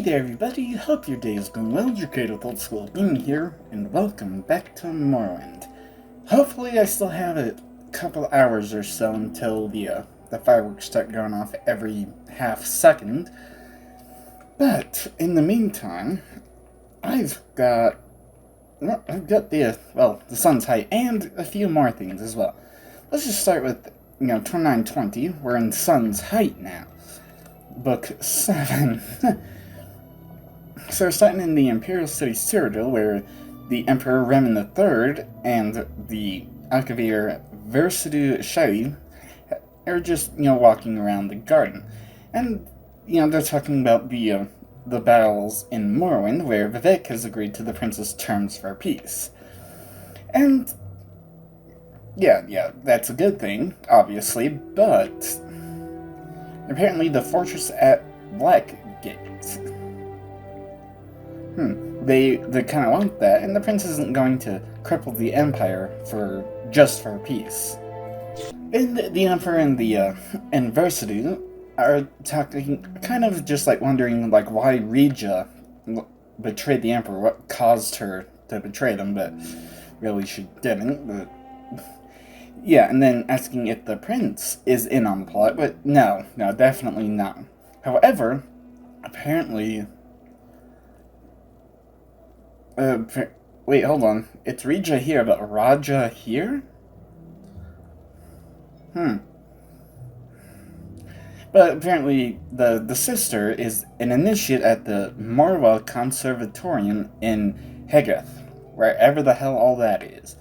there everybody, hope your day is going well, your creative old school being here, and welcome back to Morrowind. Hopefully I still have a couple hours or so until the fireworks start going off every half second, but in the meantime, I've got the sun's height, and a few more things as well. Let's just start with, 2920, we're in sun's height now. Book 7. So we're starting in the Imperial City Cyrodiil, where the Emperor Remen III and the Alcavir Versidu Shai are just, walking around the garden. And, they're talking about the battles in Morrowind, where Vivek has agreed to the prince's terms for peace. And, yeah, that's a good thing, obviously, but apparently the fortress at Blackgate. They kind of want that, and the prince isn't going to cripple the empire just for peace. And the emperor and the Versidu are talking, kind of just wondering why Regia betrayed the emperor, what caused her to betray them, but really she didn't. But yeah, and then asking if the prince is in on the plot, but no, definitely not. However, apparently, wait, hold on. It's Regia here, but Raja here? But apparently, the sister is an initiate at the Morwa Conservatorium in Hegeth, wherever the hell all that is.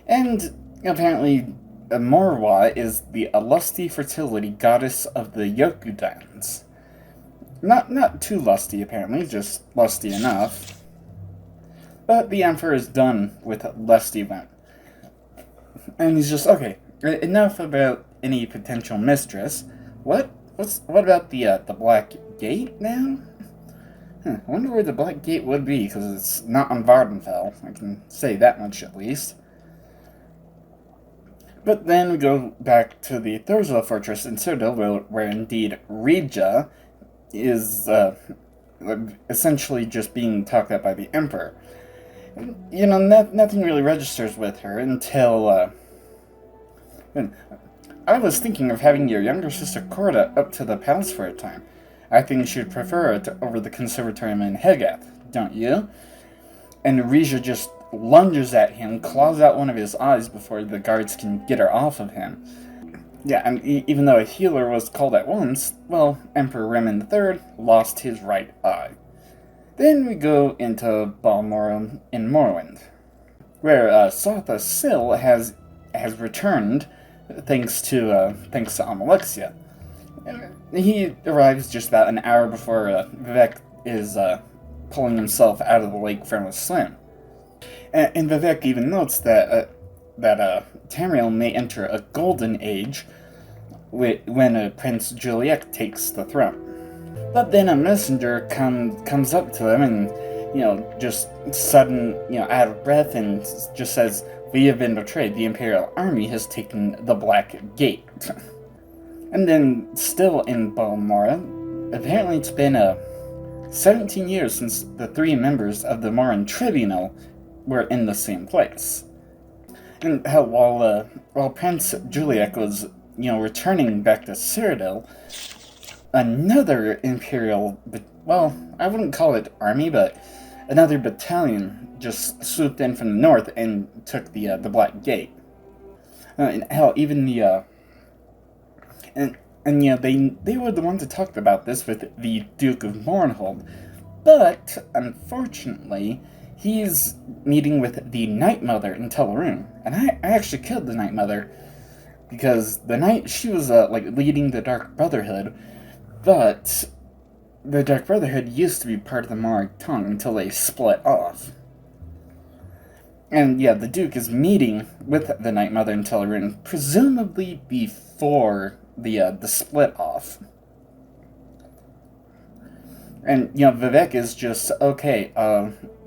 And apparently, Morwa is the lusty fertility goddess of the Yokudans. Not too lusty, apparently, just lusty enough. But the Emperor is done with lusty event. And he's just, okay, enough about any potential mistress. What about the Black Gate now? I wonder where the Black Gate would be, because it's not on Vardenfell. I can say that much at least. But then we go back to the Thursville Fortress in Cyrodiil, where indeed Regia is essentially just being talked at by the Emperor. Nothing really registers with her until I was thinking of having your younger sister Corda up to the palace for a time. I think she'd prefer it over the conservatorium in Hegeth, don't you? And Regia just lunges at him, claws out one of his eyes before the guards can get her off of him. Yeah, and even though a healer was called at once, well, Emperor Remen III lost his right eye. Then we go into Balmoral in Morrowind, where Sotha Sil has returned thanks to Amalexia. He arrives just about an hour before Vivek is pulling himself out of the lake from a swim. And Vivek even notes that Tamriel may enter a golden age when Prince Juliet takes the throne. But then a messenger comes up to them and, just sudden, out of breath, and just says, "We have been betrayed. The Imperial Army has taken the Black Gate." And then, still in Balmora, apparently it's been 17 years since the 3 members of the Moran Tribunal were in the same place. And how while Prince Juliet was, returning back to Cyrodiil, another Imperial, I wouldn't call it army, but another battalion just swooped in from the north and took the Black Gate. And hell, even the they were the ones who talked about this with the Duke of Mournhold, but unfortunately, he's meeting with the Night Mother in Teleroon, and I actually killed the Night Mother because she was leading the Dark Brotherhood. But the Dark Brotherhood used to be part of the Morag Tongue until they split off. And yeah, the Duke is meeting with the Night Mother in Teleroon, presumably before the split off. And, Vivek is just, okay,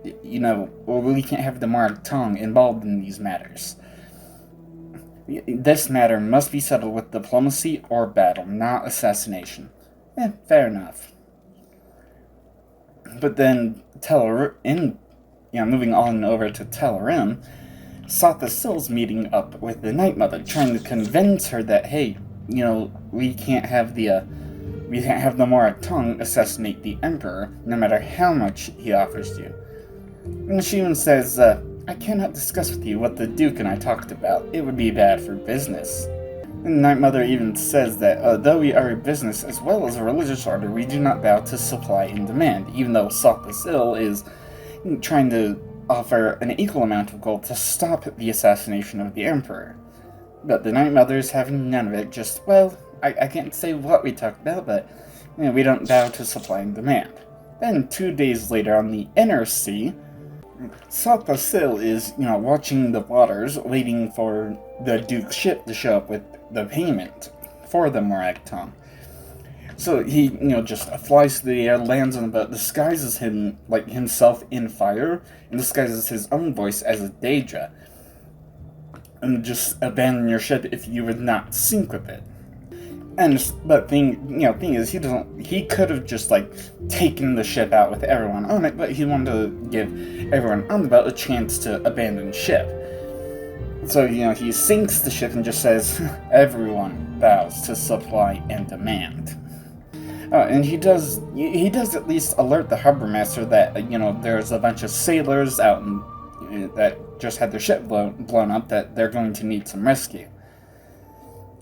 we can't have the Morag Tongue involved in these matters. This matter must be settled with diplomacy or battle, not assassination. Fair enough. But then moving on over to Telerim, Sothasil's meeting up with the Night Mother, trying to convince her that, hey, we can't have the Morak Tong assassinate the Emperor, no matter how much he offers you. And she even says, I cannot discuss with you what the Duke and I talked about. It would be bad for business. And the Night Mother even says that, though we are a business as well as a religious order, we do not bow to supply and demand, even though Sothasil is trying to offer an equal amount of gold to stop the assassination of the Emperor. But the Night Mother is having none of it, just, well, I can't say what we talked about, but we don't bow to supply and demand. Then 2 days later on the Inner Sea, Sothasil is, watching the waters, waiting for the Duke's ship to show up with the payment for the Morak Tong. So he, just flies through the air, lands on the boat, disguises himself in fire, and disguises his own voice as a Daedra. And just abandon your ship if you would not sink with it. But thing is, he could have just, taken the ship out with everyone on it, but he wanted to give everyone on the boat a chance to abandon ship. So, he sinks the ship and just says, everyone bows to supply and demand. And he does at least alert the harbor master that, there's a bunch of sailors out that just had their ship blown up that they're going to need some rescue.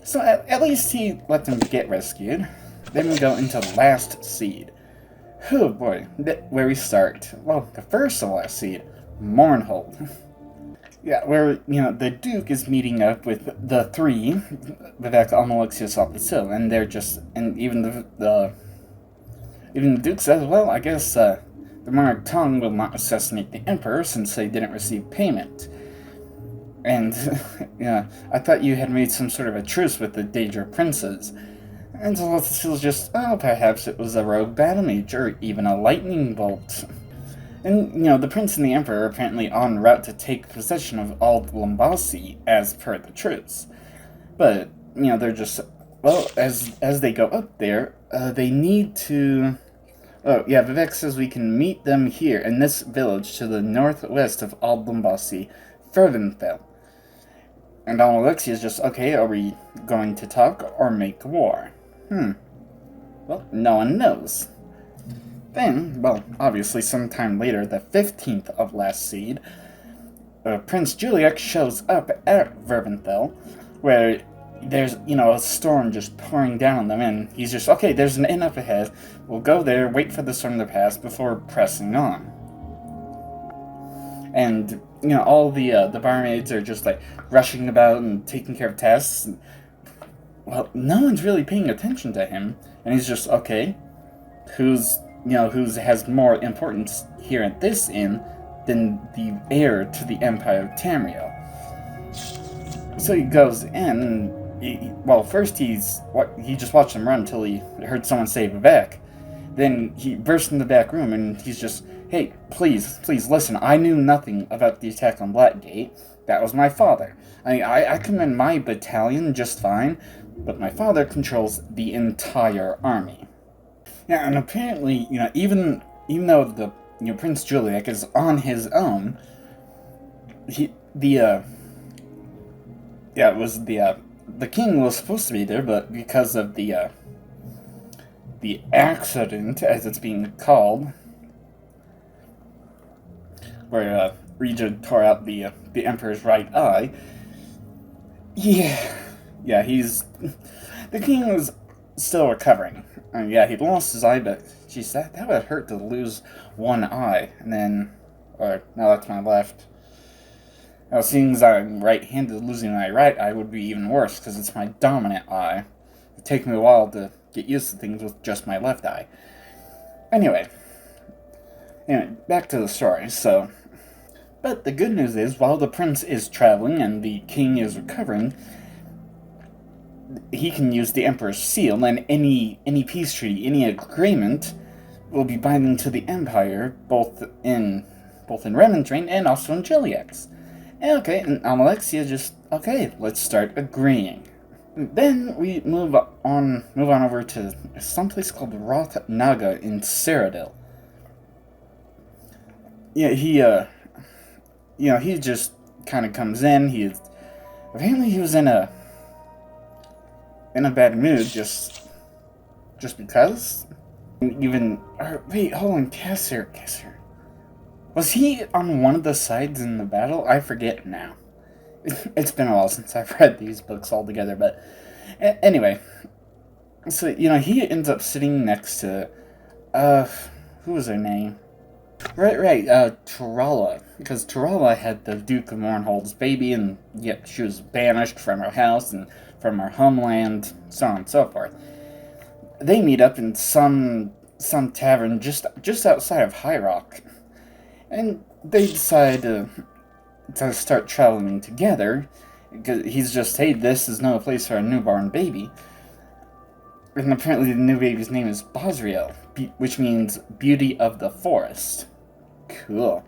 So at least he let them get rescued. Then we go into the last seed. Oh boy, where we start? Well, the first to last seed, Mournhold. Yeah, where, the Duke is meeting up with the three, Vivek, Almalexia, Sothasil, and they're just, and even the Duke says, well, I guess, the Morak Tong will not assassinate the Emperor since they didn't receive payment. And, I thought you had made some sort of a truce with the Daedra princes. And Sothasil's just, perhaps it was a rogue battle mage, or even a lightning bolt. And, the prince and the emperor are apparently en route to take possession of all the Lumbasi, as per the truce. But, they're just, well, as they go up there, they need to... Oh, yeah, Vivek says we can meet them here, in this village to the northwest of Ald Lumbasi, Fervenfell. And Almalexia is just, okay, are we going to talk or make war? Well, no one knows. Then, well, obviously sometime later, the 15th of last seed, Prince Juliak shows up at Verbenthal, where there's, a storm just pouring down on them, and he's just, okay, there's an inn up ahead, we'll go there, wait for the storm to pass before pressing on. And, all the barmaids are just, rushing about and taking care of tasks. Well, no one's really paying attention to him, and he's just, okay, who has more importance here at this inn than the heir to the Empire of Tamriel. So he goes in, and first he just watched them run until he heard someone say Vivek. Then he burst in the back room, and he's just, hey, please listen, I knew nothing about the attack on Blackgate. That was my father. I command my battalion just fine, but my father controls the entire army. Yeah, and apparently, even though the Prince Juliak is on his own, the king was supposed to be there, but because of the accident, as it's being called, where Regent tore out the Emperor's right eye. Yeah, the king was still recovering. He lost his eye, but geez, that would hurt to lose one eye, and then, no, that's my left. Now, seeing as I'm right-handed, losing my right eye would be even worse, because it's my dominant eye. It'd take me a while to get used to things with just my left eye. Anyway, back to the story, so... But the good news is, while the prince is traveling and the king is recovering, he can use the Emperor's seal, and any peace treaty, any agreement, will be binding to the Empire, both in Remontrain and also in Juliax. Okay, and Almalexia just, okay, let's start agreeing. Then we move on over to someplace called Roth Naga in Cyrodiil. yeah, he just kind of comes in. Apparently he was in a bad mood just because. Even wait, hold on, Caesar. Was he on one of the sides in the battle? I forget now. It's been a while since I've read these books all together, but anyway. So, he ends up sitting next to, who was her name? Right, Tarala. Because Tarala had the Duke of Mournhold's baby, and yet she was banished from her house and from her homeland, so on and so forth. They meet up in some tavern just outside of High Rock, and they decide to start traveling together. Because he's just, hey, this is no place for a newborn baby. And apparently the new baby's name is Bosriel, which means Beauty of the Forest. Cool.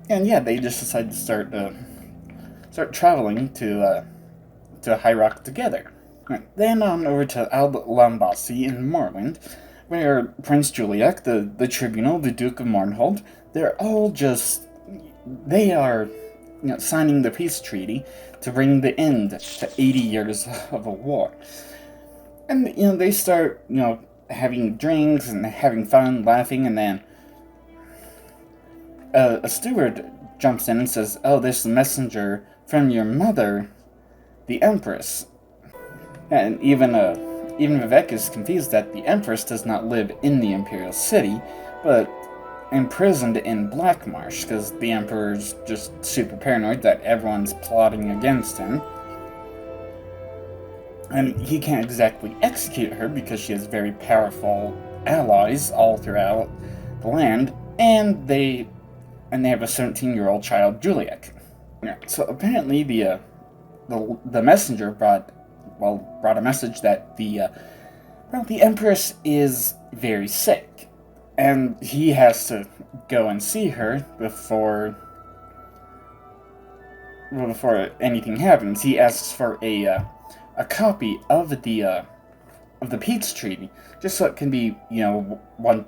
And yeah, they just decided to start traveling to High Rock together. Then on over to Lambasi in Morrowind, where Prince Juliac, the Tribunal, the Duke of Mournhold, they are signing the peace treaty to bring the end to 80 years of a war. And, they start, having drinks and having fun, laughing, and then a steward jumps in and says, oh, this is a messenger from your mother, the Empress. And even Vivek is confused that the Empress does not live in the Imperial City, but imprisoned in Black Marsh, because the Emperor's just super paranoid that everyone's plotting against him. And he can't exactly execute her because she has very powerful allies all throughout the land, and they have a 17-year-old child, Juliac. So apparently the messenger brought a message that the Empress is very sick, and he has to go and see her before anything happens. He asks for a copy of the peace treaty, just so it can be, one.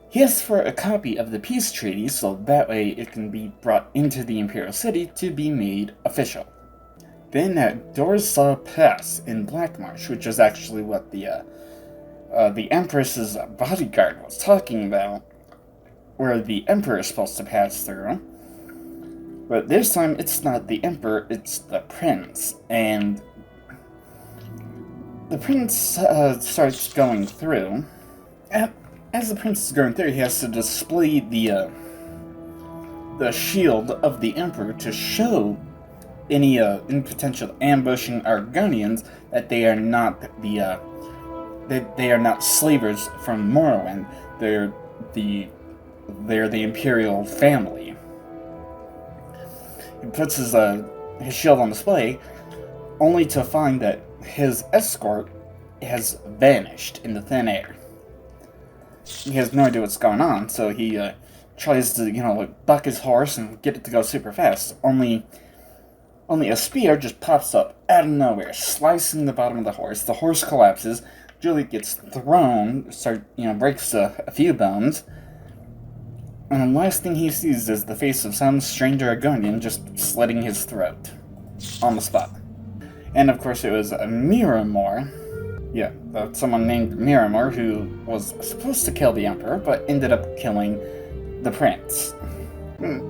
He asks for a copy of the peace treaty, so that way it can be brought into the Imperial City to be made official. Then at Dorsa Pass in Blackmarsh, which is actually what the Empress's bodyguard was talking about, where the Emperor is supposed to pass through. But this time, it's not the Emperor, it's the Prince. And the Prince starts going through. As the Prince is going through, he has to display the shield of the Emperor to show any potential ambushing Argonians that they are not they are not slavers from Morrowind. They're the Imperial family. He puts his shield on display, only to find that his escort has vanished in the thin air. He has no idea what's going on, so he tries to, buck his horse and get it to go super fast. Only a spear just pops up out of nowhere, slicing the bottom of the horse. The horse collapses. Juliet gets thrown, breaks a few bones. And the last thing he sees is the face of some stranger Argonian just slitting his throat. On the spot. And of course it was Miramor. Yeah, someone named Miramor who was supposed to kill the Emperor, but ended up killing the Prince.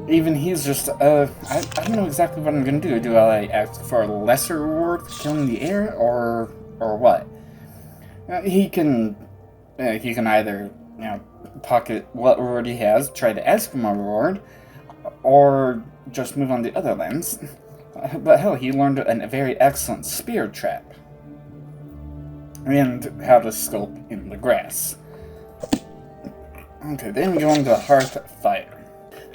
Even he's just, I don't know exactly what I'm gonna do. Do I ask for a lesser reward for killing the heir, or what? He can either, pocket what reward he has, try to ask for more reward, or just move on to other lands. But hell, he learned a very excellent spear trap. And how to sculpt in the grass. Okay, then we go on to Hearth Fire.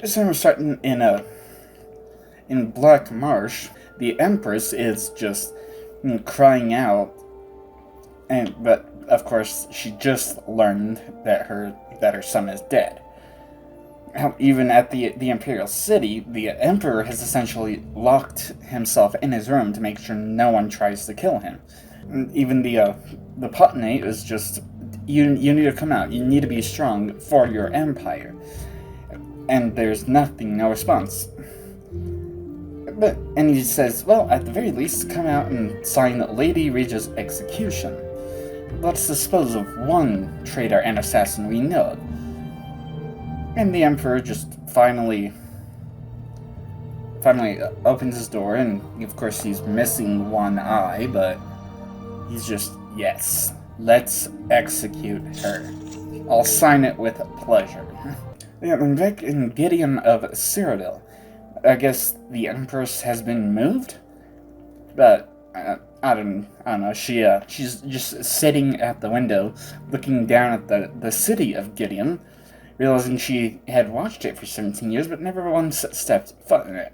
This time we're starting in Black Marsh. The Empress is just crying out, but of course she just learned that her son is dead. Even at the Imperial City, the Emperor has essentially locked himself in his room to make sure no one tries to kill him. Even the Pottenate is just you need to come out. You need to be strong for your empire. And there's nothing, no response. And he says, well, at the very least, come out and sign Lady Regia's execution. Let's dispose of one traitor and assassin we know of. And the Emperor just finally opens his door, and of course he's missing one eye, but he's just, yes, let's execute her. I'll sign it with pleasure. Yeah, and back in Gideon of Cyrodiil, I guess the Empress has been moved? But, I don't know, she's just sitting at the window, looking down at the city of Gideon, realizing she had watched it for 17 years, but never once stepped foot in it.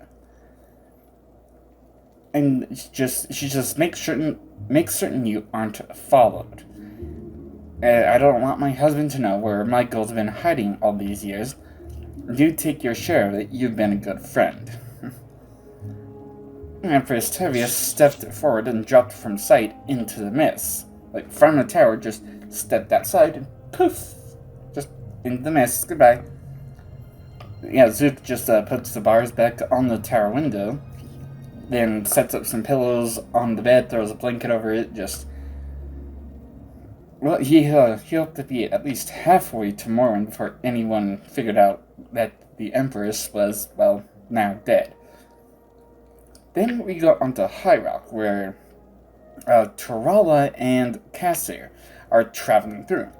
And she just makes certain you aren't followed. I don't want my husband to know where Michael's been hiding all these years. Do take your share of it, you've been a good friend. Empress Tevius stepped forward and dropped from sight into the mist. Like, from the tower, just stepped outside and poof! Just into the mist, goodbye. Yeah, Zook just puts the bars back on the tower window, then sets up some pillows on the bed, throws a blanket over it, just... Well, he hoped to be at least halfway to Morrowind before anyone figured out that the Empress was, well, now dead. Then we go onto High Rock, where Tarala and Cassir are traveling through.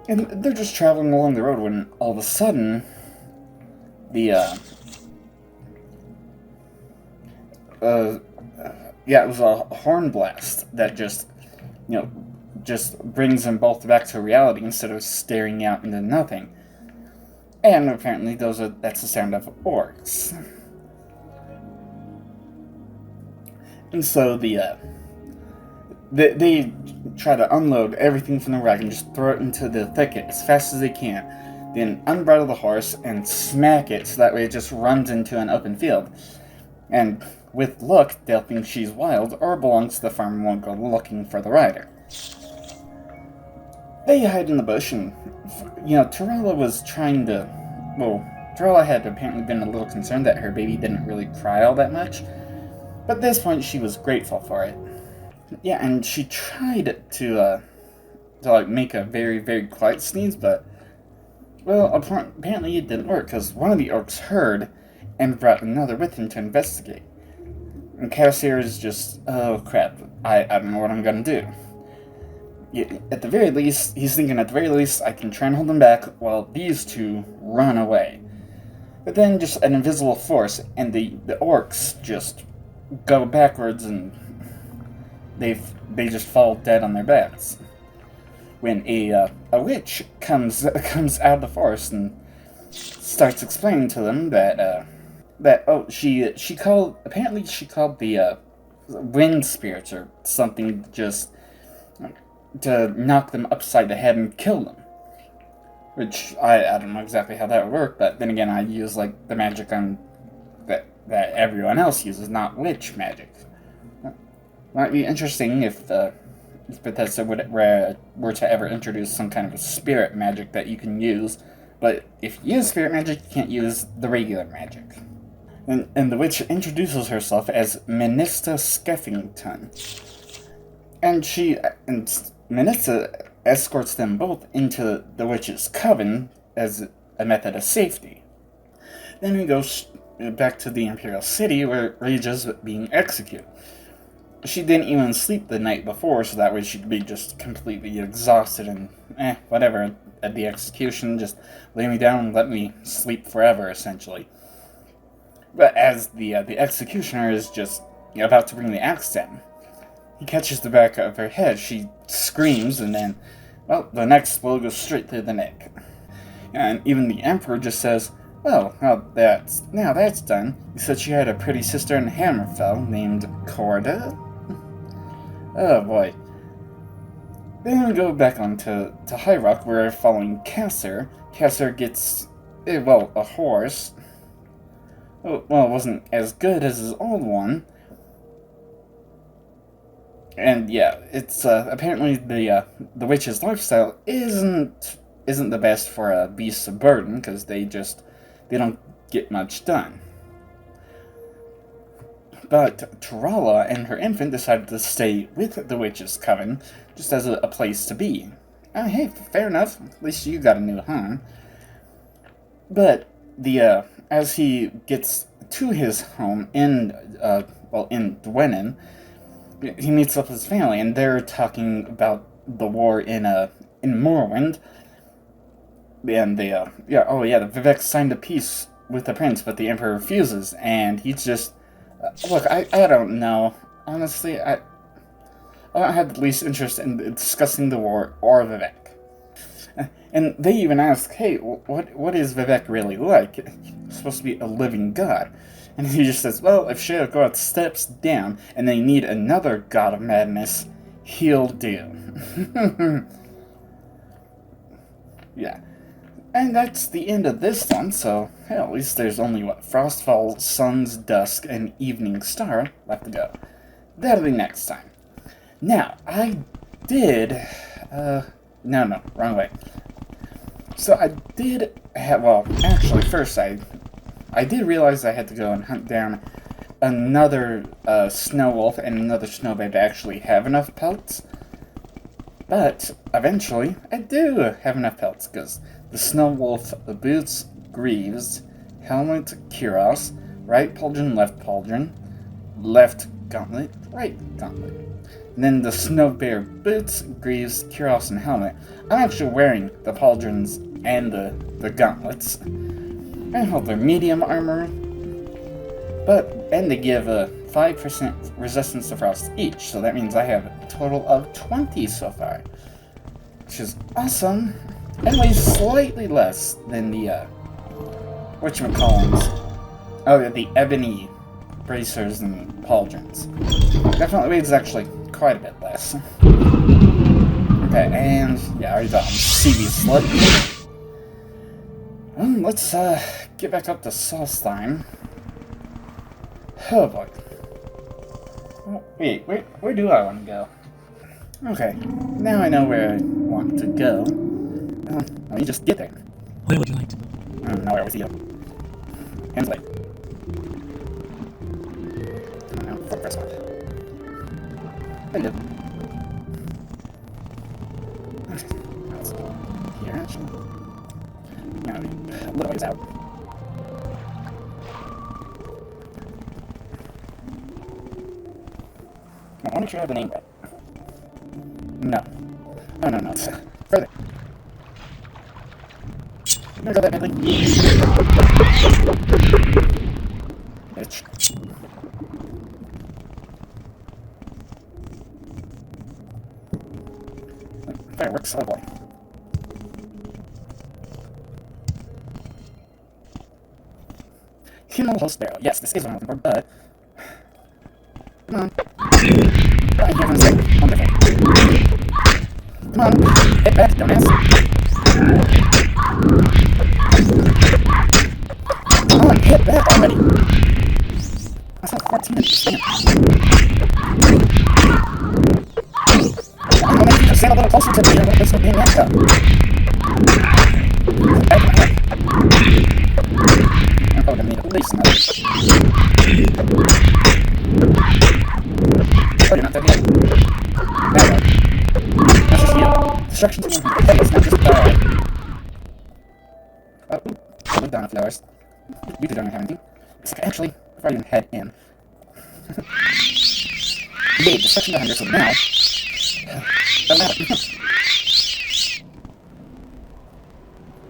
And they're just traveling along the road when all of a sudden, it was a horn blast that just brings them both back to reality instead of staring out into nothing. And apparently that's the sound of orcs. And so they try to unload everything from the wagon, just throw it into the thicket as fast as they can, then unbridle the horse and smack it so that way it just runs into an open field. And with luck, they'll think she's wild or belongs to the farm and won't go looking for the rider. They hide in the bush, and, Tarala was trying to... Well, Tarala had apparently been a little concerned that her baby didn't really cry all that much, but at this point she was grateful for it. Yeah, and she tried to make a very, very quiet sneeze, but, well, apparently it didn't work, because one of the orcs heard and brought another with him to investigate. And Cassir is just, oh crap, I don't know what I'm gonna do. At the very least, he's thinking, at the very least, I can try and hold them back while these two run away. But then just an invisible force, and the orcs just go backwards, and they just fall dead on their backs. When a witch comes out of the forest and starts explaining to them that she called the wind spirits or something just to knock them upside the head and kill them. Which, I don't know exactly how that would work, but then again, I use, like, the magic on that everyone else uses, not witch magic. Might be interesting if Bethesda were to ever introduce some kind of a spirit magic that you can use, but if you use spirit magic, you can't use the regular magic. And the witch introduces herself as Minista Skeffington. And Minista escorts them both into the witch's coven as a method of safety. Then we go back to the Imperial City where Regia's being executed. She didn't even sleep the night before, so that way she'd be just completely exhausted and, whatever, at the execution, just lay me down and let me sleep forever, essentially. But as the executioner is just about to bring the axe down, he catches the back of her head. She screams, and then, well, the next blow goes straight through the neck. And even the Emperor just says, well, now that's done. He said she had a pretty sister in Hammerfell named Corda. Oh boy. Then we go back on to High Rock, where we're following Cassir. Cassir gets, a horse. Well, it wasn't as good as his old one. And yeah, it's apparently the witch's lifestyle isn't the best for beasts of burden, because they don't get much done. But Tarala and her infant decided to stay with the witch's coven, just as a place to be. Hey, fair enough. At least you got a new home. But as he gets to his home in Dwenin, he meets up with his family, and they're talking about the war in Morrowind. And the Vivek signed a peace with the prince, but the emperor refuses, and he's just look. I don't know. Honestly, I don't have the least interest in discussing the war or Vivek. And they even ask, hey, what is Vivek really like? He's supposed to be a living god. And he just says, well, if Sheogorath steps down and they need another god of madness, he'll do. Yeah. And that's the end of this one, so hell, at least there's only, Frostfall, Sun's Dusk, and Evening Star left to go. That'll be next time. Now, I did, no, wrong way. So I did actually, first I did realize I had to go and hunt down another snow wolf and another snow bear to actually have enough pelts. But eventually, I do have enough pelts, because the snow wolf, the boots, greaves, helmet, cuirass, right pauldron, left gauntlet, right gauntlet. And then the snow bear boots, greaves, cuirass, and helmet. I'm actually wearing the pauldrons and the gauntlets. I hold their medium armor, and they give a 5% resistance to frost each, so that means I have a total of 20 so far, which is awesome, and weighs slightly less than the, the ebony bracers and pauldrons. Definitely weighs actually quite a bit less. Okay, and yeah, I already got CV Slut. Let's get back up to Solstheim. Oh boy. Oh, wait, where do I want to go? Okay, now I know where I want to go. Let me just get there. Where would you like to go? Nowhere with you. Hands away. No, fuck this one. There you go. Okay, let's go here, actually. Now, a little ways out. I want to make sure I have the name right. No. No, it's further. I'm gonna go that badly. Bitch. Fireworks, oh boy. Human host barrel. Yes, this is what I'm looking for, but... Come on. Right here for a second. Wonderful. Come on. Hit back, dumbass. Come on, hit back already. That's not 14 minutes. Damn. I'm gonna make you stand a little closer to me. This will be an echo. I'm probably gonna need at least another. Oh, you're not dead yet. There we go. That's just you. Destruction to me. Hey, it's not just oh, ooh. I looked down a few hours. We could don't have anything. It's like, actually, before I even head in. Yay, destruction to 100, so now...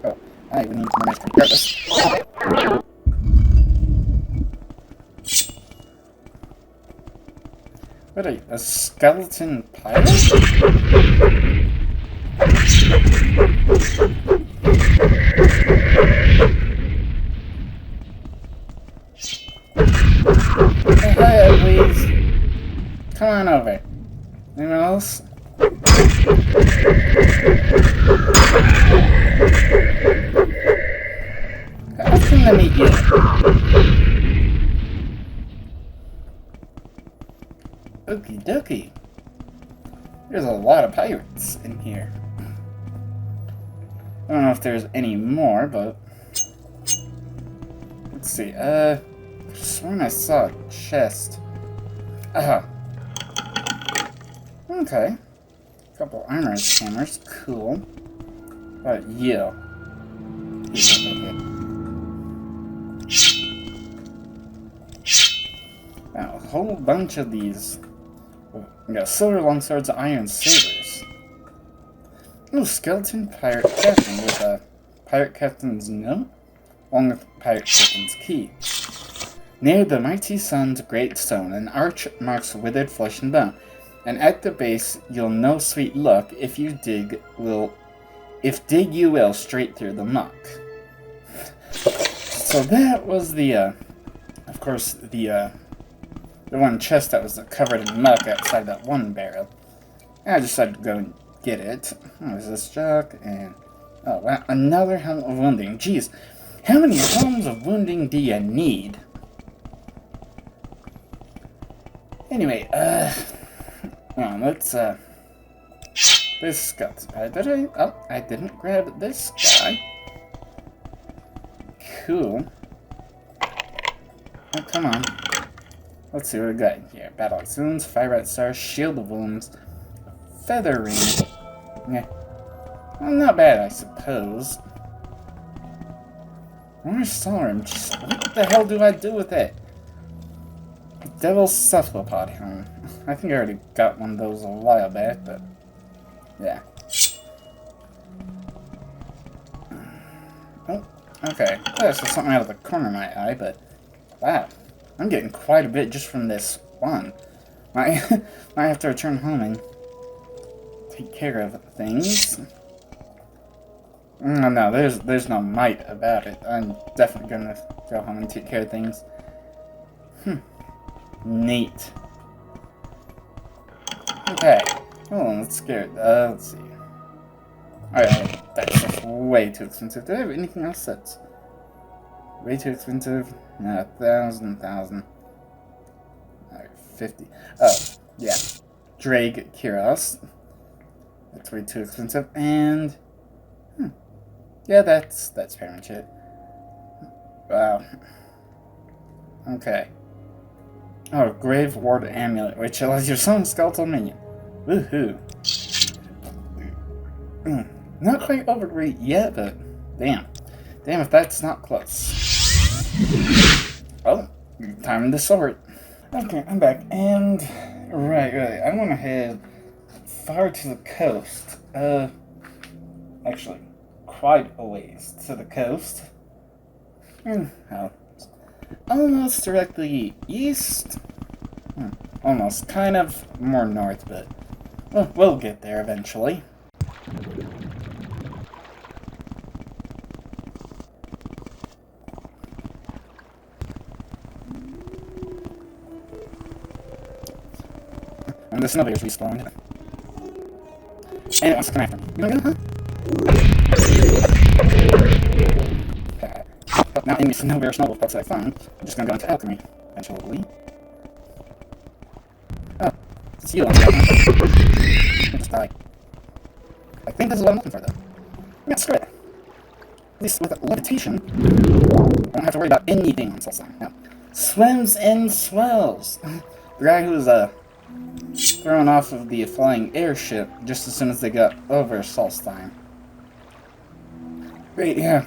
Oh, I would need more nice to regardless. What are you, a skeleton pilot? Hey, hi, please. Come on over. Anyone else? How can I meet you? Okie dokie. lot of pirates in here. I don't know if there's any more, but let's see. I could have sworn I saw a chest. Aha. Okay. A couple armorer's hammers. Cool. You. Now, a whole bunch of these. We got silver longswords, iron sabers. Oh, skeleton pirate captain with a pirate captain's note, along with pirate captain's key. Near the mighty sun's great stone, an arch marks withered flesh and bone, and at the base you'll know sweet luck if you dig you will straight through the muck. So that was the, of course, the one chest that was covered in muck outside that one barrel. And I decided to go and get it. There's this jug, and oh wow, another helm of wounding. Jeez, how many helms of wounding do you need? Anyway, let's this got. I didn't grab this guy. Cool. Oh, come on. Let's see what we got here. Battle Axe Wounds, Fire Rat Star, Shield of Wounds, Feather Ring. Yeah. Well, not bad, I suppose. More Storm. What the hell do I do with it? Devil's Cephalopod Helm. I think I already got one of those a while back, but yeah. Oh, okay. I saw something out of the corner of my eye, but wow. I'm getting quite a bit just from this one. I have to return home and take care of things. No, there's no might about it. I'm definitely gonna go home and take care of things. Neat. Okay. Hold on, let's get let's see. Alright, that's just way too expensive. Do I have anything else that's way too expensive? No, 1,000. Alright, 50. Oh, yeah. Drag Kiros. That's way too expensive. And yeah, that's pretty much it. Wow. Okay. Oh, Grave Ward Amulet, which allows you to summon a skeletal minion. Woohoo. Not quite overrated yet, but damn. Damn if that's not close. Well, time to sort. Okay, I'm back, and right, I want to head far to the coast. Actually, quite a ways to the coast. Almost directly east. Almost, kind of more north, but we'll get there eventually. And the snowbears respawned. And it wants to come after me. You wanna go, huh? But now in the snowbear snowball pups that I found, I'm just gonna go into alchemy eventually. Oh, it's you on the just die. I think this is what I'm looking for, though. Yeah, screw it. At least with levitation, I don't have to worry about anything on Solstheim. No. Swims and swells. The guy who's thrown off of the flying airship just as soon as they got over Solstheim. Great, yeah.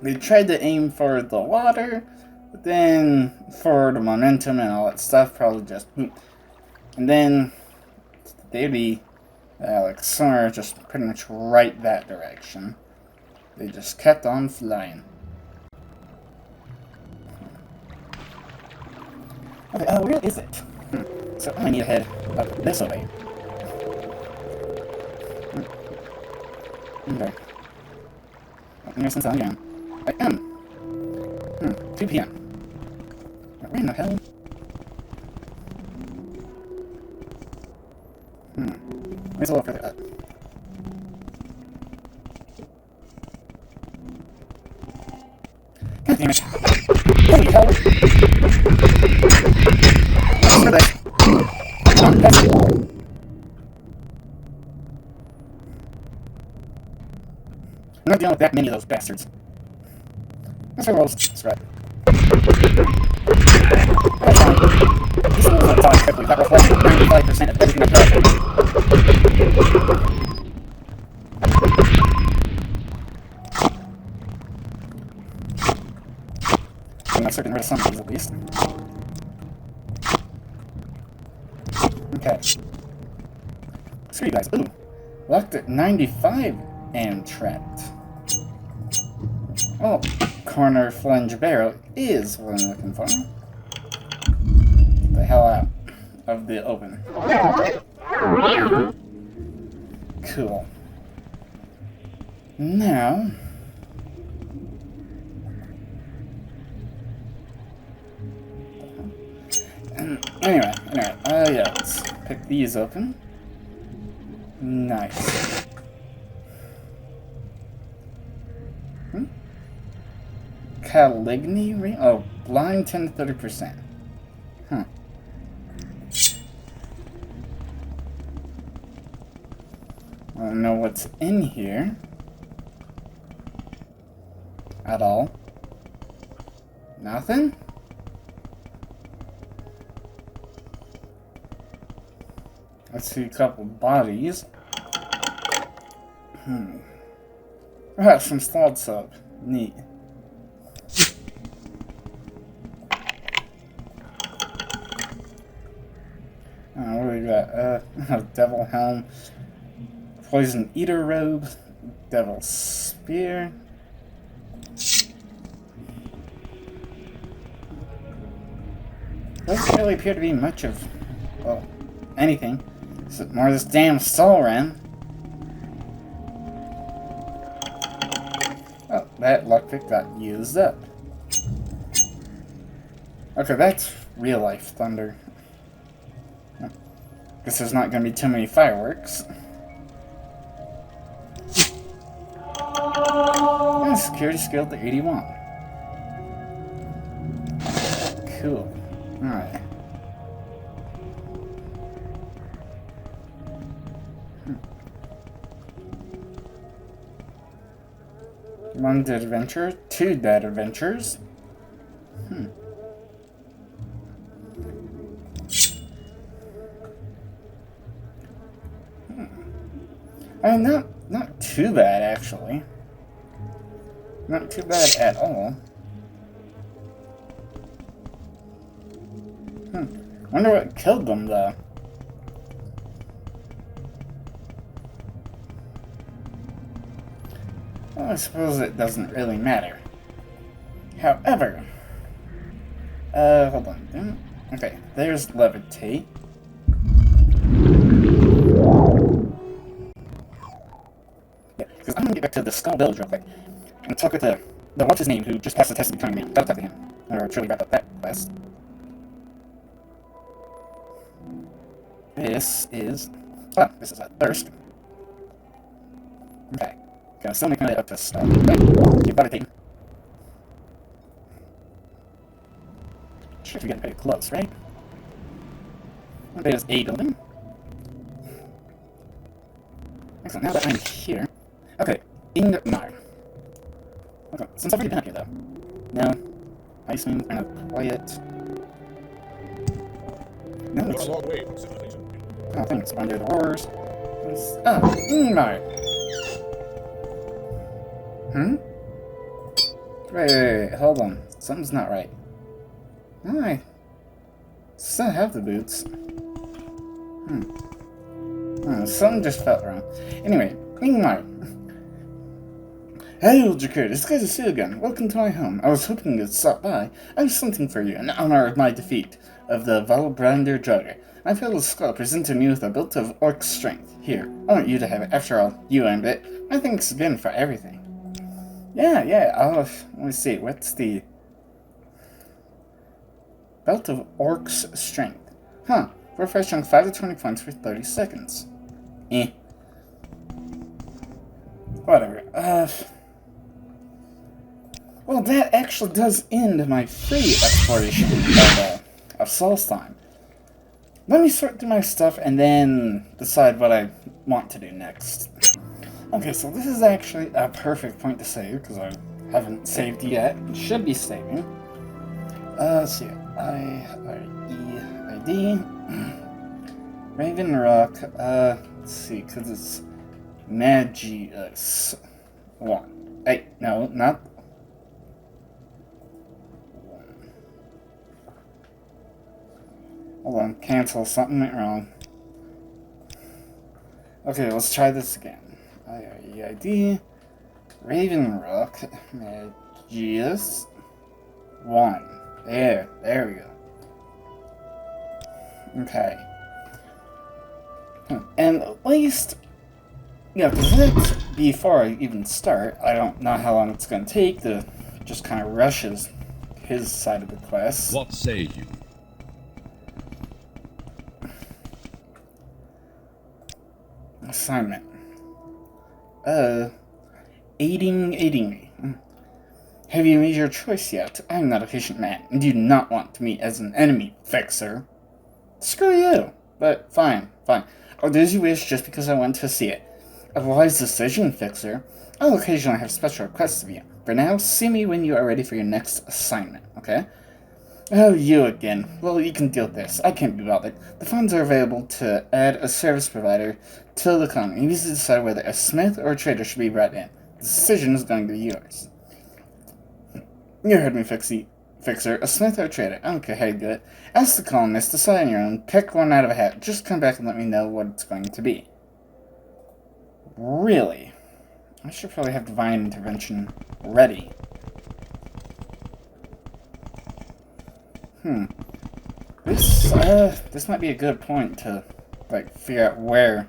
They tried to aim for the water, but then for the momentum and all that stuff, probably just... And then they'd be like somewhere just pretty much right that direction. They just kept on flying. Okay, where is it? So I need to head up this way. Okay. I'm gonna send again. I am. 2 p.m. Where in the hell? It's a little further up. God damn it. Holy hell! Where the... Come on, that's it. not dealing with that many of those bastards. Let's roll scrap. That's fine. This rolls on top quickly. That reflects 95% of everything I've done. I'm not certain rid of some of these at least. Okay. Screw you guys. Ooh. Locked at 95 and trapped. Oh, corner flange barrel is what I'm looking for. Get the hell out of the open. Cool. Now... Anyway, yeah, let's pick these open. Nice. Caligny ring? Oh, blind 10 to 30%. Huh. I don't know what's in here. At all. Nothing? Let's see a couple bodies. Ah, some slod soap. Neat. What do we got? Devil helm. Poison eater robe. Devil spear. Doesn't really appear to be much of, well, anything. Except more of this damn soul ram. Oh, that lockpick got used up. Okay, that's real life thunder. Guess there's not going to be too many fireworks. And security skill to 81. Cool. Alright. One dead adventure, 2 dead adventures. Not too bad, actually. Not too bad at all. Wonder what killed them, though. Well, I suppose it doesn't really matter. However... hold on. Okay, there's levitate. Because I'm gonna get back to the Skull Village real quick and talk with the what's his name who just passed the test of becoming man. That'll talk to him. Or truly wrap up that quest. This is a thirst. Okay. Gotta still make my way up to stuff. Keep levitating. Sure, we're getting pretty close, right? There's a building. Excellent, now that I'm here. Okay, Ingmar. Okay, since I've already been up here though. No. Iceman, kind of quiet. No, it's... Oh, thanks, under the roars. Ingmar! Wait, hold on. Something's not right. I still have the boots. Something just felt wrong. Anyway, Ingmar. Hey, old Jakir, it's good to see you again. Welcome to my home. I was hoping you'd stop by. I have something for you in honor of my defeat of the Valbrander Jogger. My fellow skull presented me with a belt of orc strength. Here, I want you to have it. After all, you earned it. My thanks again for everything. Yeah, let me see, what's the... Belt of Orc's Strength. Huh, refreshing 5 to 20 points for 30 seconds. Whatever, well, that actually does end my free exploration of Solstheim. Let me sort through my stuff and then decide what I want to do next. Okay, so this is actually a perfect point to save, because I haven't saved yet. Should be saving. Let's see. I-R-E-I-D. Raven Rock. Let's see, because it's Magius. 1. Hey, no, not. Hold on, cancel, something went wrong. Okay, let's try this again. I-R-E-I-D. Raven Rock. Magius. 1. There we go. Okay. And at least, because before I even start, I don't know how long it's going to take to just kind of rushes his side of the quest. What say you? Assignment. Aiding me. Have you made your choice yet? I am not a patient man, and do not want to meet as an enemy, Fixer. Screw you. But fine. I'll do as you wish just because I want to see it. A wise decision, Fixer. I'll occasionally have special requests of you. For now, see me when you are ready for your next assignment, okay? Oh, you again. Well, you can deal with this. I can't be bothered. The funds are available to add a service provider to the colony. You need to decide whether a smith or a trader should be brought in. The decision is going to be yours. You heard me, Fixer. A smith or a trader. I don't care how you do it. Ask the colonist, decide on your own, pick one out of a hat. Just come back and let me know what it's going to be. Really? I should probably have divine intervention ready. This might be a good point to, figure out where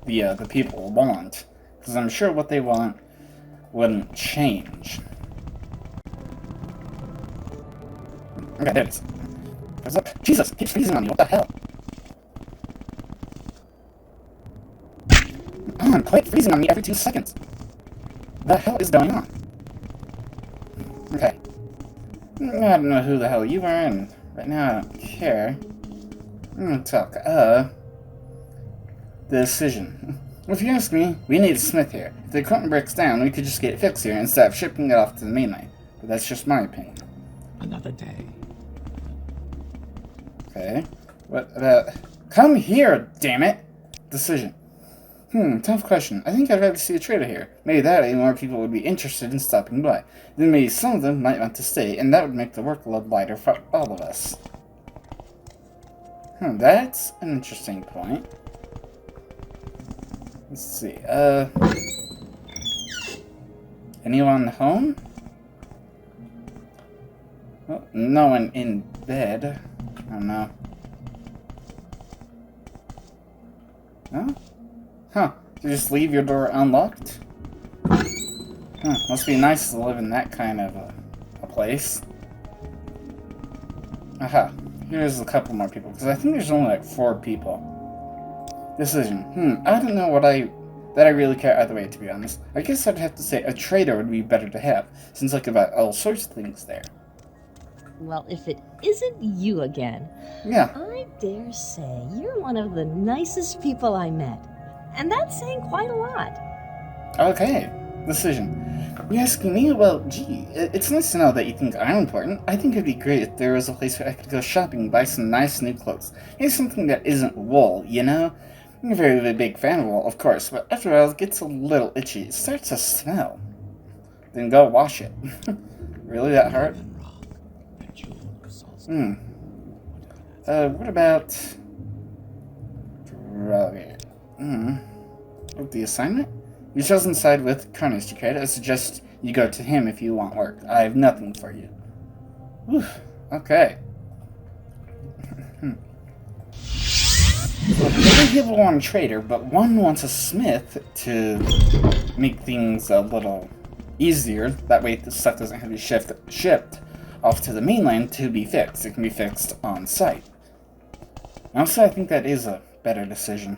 the people want. Because I'm sure what they want wouldn't change. Okay, there it is. What's up? Jesus, keeps freezing on me, what the hell? Come on, quit freezing on me every 2 seconds. What the hell is going on? Okay. I don't know who the hell you are, and right now I don't care. I'm gonna talk. The decision. If you ask me, we need a smith here. If the equipment breaks down, we could just get it fixed here instead of shipping it off to the mainland. But that's just my opinion. Another day. Okay. What about... Come here, damn it! Decision. Tough question. I think I'd rather see a trader here. Maybe that way more people would be interested in stopping by. Then maybe some of them might want to stay, and that would make the work a lot lighter for all of us. That's an interesting point. Let's see, anyone home? Well, no one in bed. I don't know. No? Huh. You just leave your door unlocked? Must be nice to live in that kind of a place. Aha. Here's a couple more people, because I think there's only 4 people. Decision. I don't know that I really care either way, to be honest. I guess I'd have to say a trader would be better to have, since I could buy all sorts of things there. Well, if it isn't you again, yeah. I dare say you're one of the nicest people I met. And that's saying quite a lot. Okay. Decision. You asking me? Well, gee, it's nice to know that you think I'm important. I think it'd be great if there was a place where I could go shopping and buy some nice new clothes. Maybe something that isn't wool, you know? I'm a very big fan of wool, of course, but after a while it gets a little itchy. It starts to smell. Then go wash it. Really that hard? What about... With the assignment? You chosen side with Carnius, I suggest you go to him if you want work. I have nothing for you. Whew. Okay. Many people want a trader, but one wants a smith to make things a little easier. That way the stuff doesn't have to be shipped off to the mainland to be fixed. It can be fixed on site. Also, I think that is a better decision.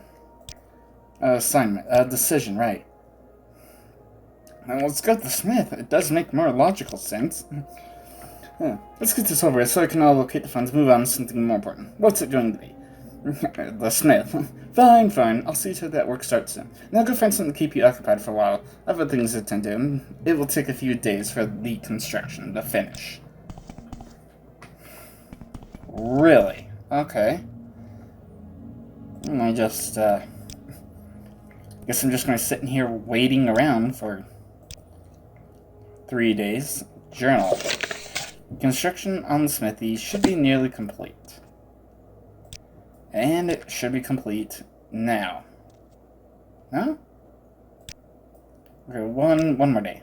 Decision, right. Now, let's go to the smith. It does make more logical sense. Let's get this over with so I can all locate the funds, move on to something more important. What's it going to be? The smith. Fine. I'll see to that work starts soon. Now go find something to keep you occupied for a while. I've got things to attend to, and it will take a few days for the construction to finish. Really? Okay. I just, guess I'm just going to sit in here waiting around for 3 days. Journal. Construction on the smithy should be nearly complete. And it should be complete now. No? Okay, one more day.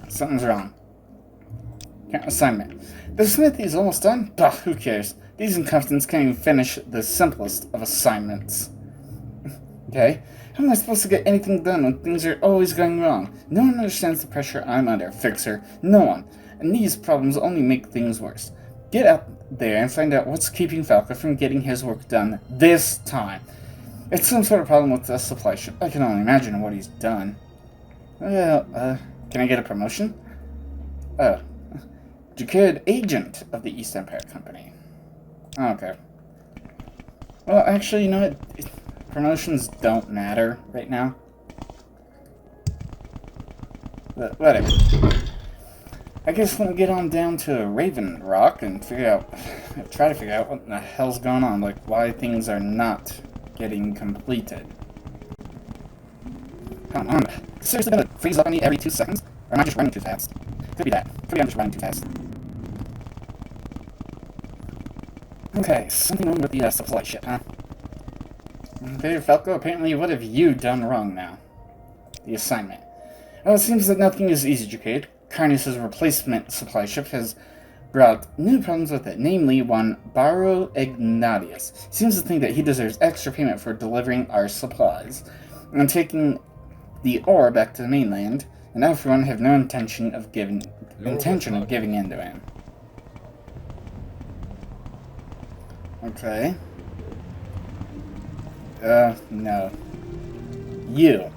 Something's wrong. Assignment. The smithy is almost done? Bah, who cares? These incompetents can't even finish the simplest of assignments. Okay? How am I supposed to get anything done when things are always going wrong? No one understands the pressure I'm under, Fixer. No one. And these problems only make things worse. Get out there and find out what's keeping Falco from getting his work done this time. It's some sort of problem with the supply ship. I can only imagine what he's done. Well, can I get a promotion? Declared agent of the East Empire Company. Okay. Well, actually, you know what? Promotions don't matter right now. But whatever. I guess we'll get on down to Raven Rock and try to figure out what the hell's going on, like why things are not getting completed. Come on. Seriously gonna freeze up on me every 2 seconds? Or am I just running too fast? Could be that. Could be I'm just running too fast. Okay, something wrong with the supply ship, huh? Okay, Falco, apparently what have you done wrong now? The assignment. Well, it seems that nothing is easy, Jacade. Carnius' replacement supply ship has brought new problems with it, namely one Barrow Ignatius. Seems to think that he deserves extra payment for delivering our supplies and taking the ore back to the mainland, and everyone have no intention of giving in to him. Okay. No. You.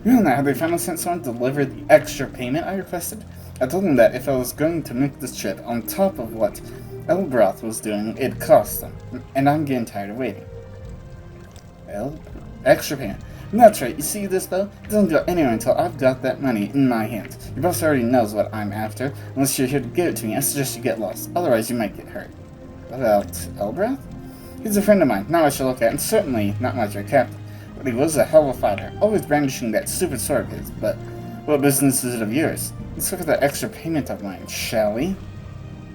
You know how they finally sent someone to deliver the extra payment I requested? I told them that if I was going to make this trip on top of what Elbroth was doing, it'd cost them. And I'm getting tired of waiting. Extra payment. That's right, you see this though? It doesn't go anywhere until I've got that money in my hands. Your boss already knows what I'm after. Unless you're here to give it to me, I suggest you get lost. Otherwise you might get hurt. What about Elbroth? He's a friend of mine, not much to look at, and certainly not much of a captain. But he was a hell of a fighter, always brandishing that stupid sword of his, but what business is it of yours? Let's look at that extra payment of mine, shall we?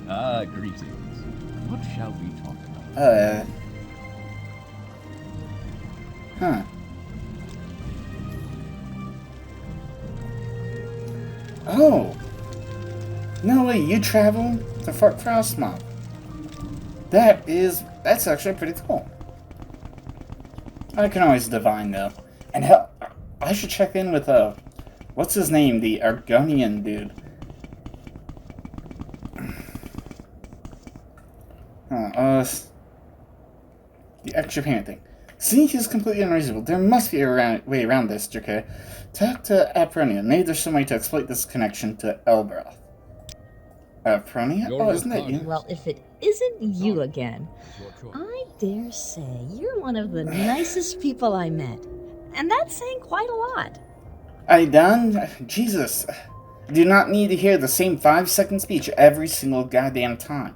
Greetings. What shall we talk about? Oh! No way, you travel to Fort Frostmoth. That's actually pretty cool. I can always divine, though. And hell, I should check in with, what's his name? The Argonian dude. The extra payment thing. See, he's completely unreasonable. There must be a way around this, Jerke. Talk to Apronia. Maybe there's some way to exploit this connection to Elbroth. Apronia? Oh, isn't that you? Well, if it isn't you again, I dare say you're one of the nicest people I met. And that's saying quite a lot. I done? Jesus. I do not need to hear the same 5-second speech every single goddamn time.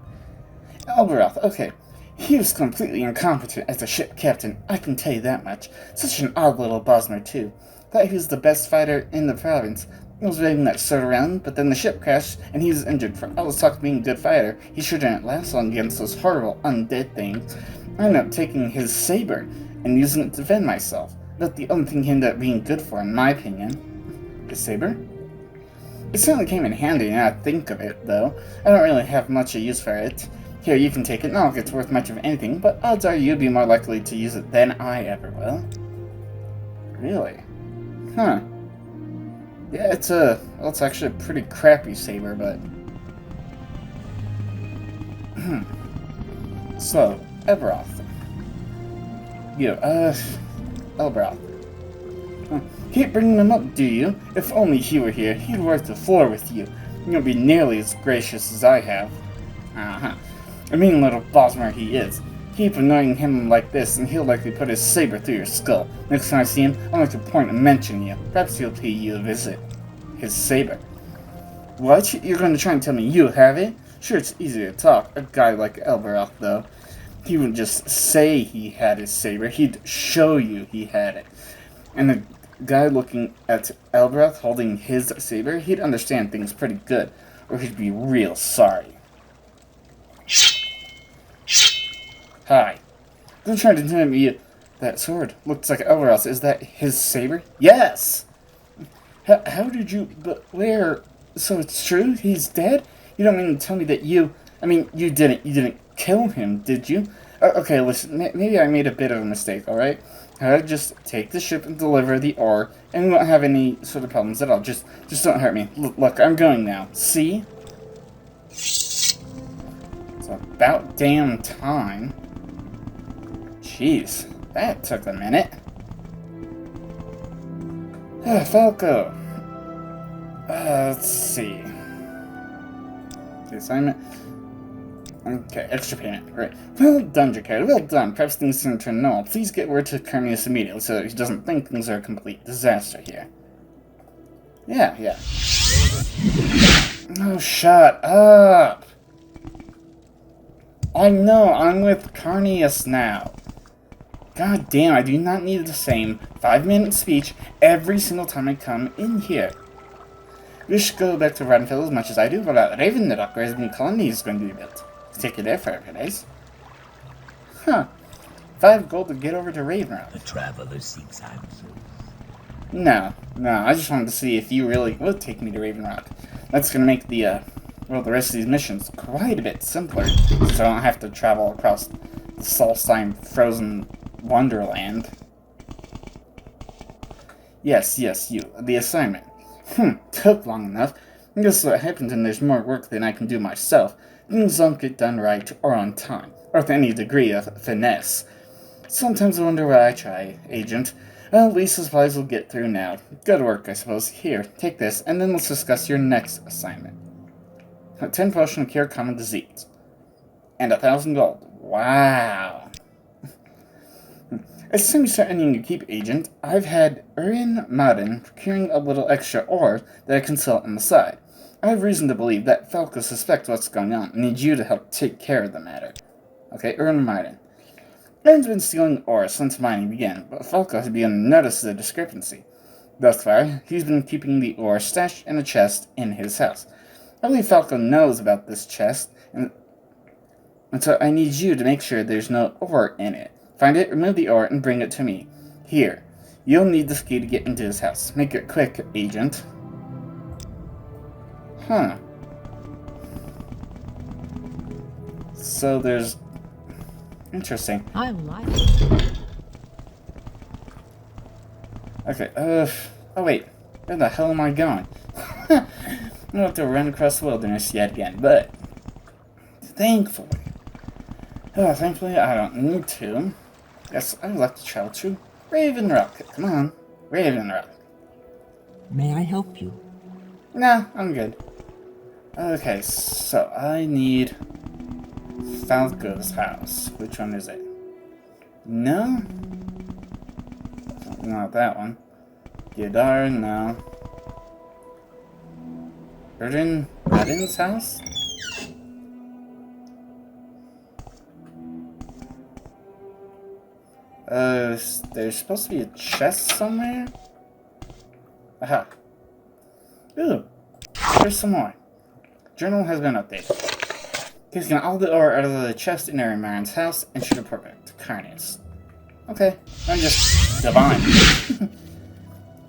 Elbroth, okay. He was completely incompetent as a ship captain, I can tell you that much. Such an odd little Bosmer, too. Thought he was the best fighter in the province. He was waving that sword around, but then the ship crashed, and he was injured. For all his talk of being a good fighter, he sure didn't last long against those horrible undead things. I ended up taking his saber and using it to defend myself. That's the only thing he ended up being good for, in my opinion. His saber? It certainly came in handy now I think of it, though. I don't really have much use for it. Here, you can take it. Not like it's worth much of anything, but odds are you'd be more likely to use it than I ever will. Really? Huh. Yeah, it's actually a pretty crappy saber, but... So, Elbroth. Elbroth. Keep bringing him up, do you? If only he were here, he'd work the floor with you. You won't be nearly as gracious as I have. A mean little bosmer he is. Keep annoying him like this, and he'll likely put his saber through your skull. Next time I see him, I'll make a point of mentioning you. Perhaps he'll pay you a visit. His saber. What? You're going to try and tell me you have it? Sure, it's easy to talk. A guy like Elberoth, though, he wouldn't just say he had his saber. He'd show you he had it. And the guy looking at Elberoth holding his saber, he'd understand things pretty good, or he'd be real sorry. Hi. Don't try to tell me that sword looks like Elberoth. Is that his saber? Yes! How did you... But where... So it's true? He's dead? You don't mean to tell me that you... I mean, you didn't kill him, did you? Okay, listen, maybe I made a bit of a mistake, alright? I'd just take the ship and deliver the ore, and we won't have any sort of problems at all. Just don't hurt me. Look, I'm going now. See? It's about damn time. Jeez, that took a minute. Falco. Let's see. The assignment. Okay, extra payment. Right. Well done, Jakarta. Well done. Perhaps things seem to turn normal. Please get word to Carnius immediately so that he doesn't think things are a complete disaster here. Yeah. Oh, shut up. I know, I'm with Carnius now. God damn, I do not need the same 5-minute speech every single time I come in here. We should go back to Ravenfell as much as I do, but Raven, the where his new colony is going to be built. Take you there for every days. Huh. 5 gold to get over to Ravenrock. The traveler seeks answers. No, I just wanted to see if you really would take me to Ravenrock. That's going to make the rest of these missions quite a bit simpler, since I don't have to travel across the Solstheim frozen wonderland. Yes, you. The assignment. Took long enough. Guess what happens when there's more work than I can do myself. Things don't get done right or on time, or with any degree of finesse. Sometimes I wonder why I try, Agent. Well, at least supplies will get through now. Good work, I suppose. Here, take this, and then let's discuss your next assignment. 10 potion of cure common disease. And 1,000 gold. Wow. As soon as you start ending your keep, Agent, I've had Urin Madden procuring a little extra ore that I can sell on the side. I have reason to believe that Falco suspects what's going on and needs you to help take care of the matter. Okay, Urin Madden. Urin's been stealing ore since mining began, but Falco has begun to notice the discrepancy. Thus far, he's been keeping the ore stashed in a chest in his house. I believe Falco knows about this chest, and so I need you to make sure there's no ore in it. Find it, remove the ore, and bring it to me. Here. You'll need this key to get into his house. Make it quick, Agent. Huh. So there's... Interesting. I like it. Okay, oh wait. Where the hell am I going? I don't have to run across the wilderness yet again, but... Thankfully I don't need to. Yes, I would like to travel to Ravenrock. Come on, Ravenrock. May I help you? Nah, I'm good. Okay, so I need Falco's house. Which one is it? No? Not that one. Yadar, no. Erdin's house? There's supposed to be a chest somewhere? Aha. Ooh, there's some more. Journal has been updated. Taking all the ore out of the chest in Arimaran's house and should report back to Carnius. Okay, I'm just divine.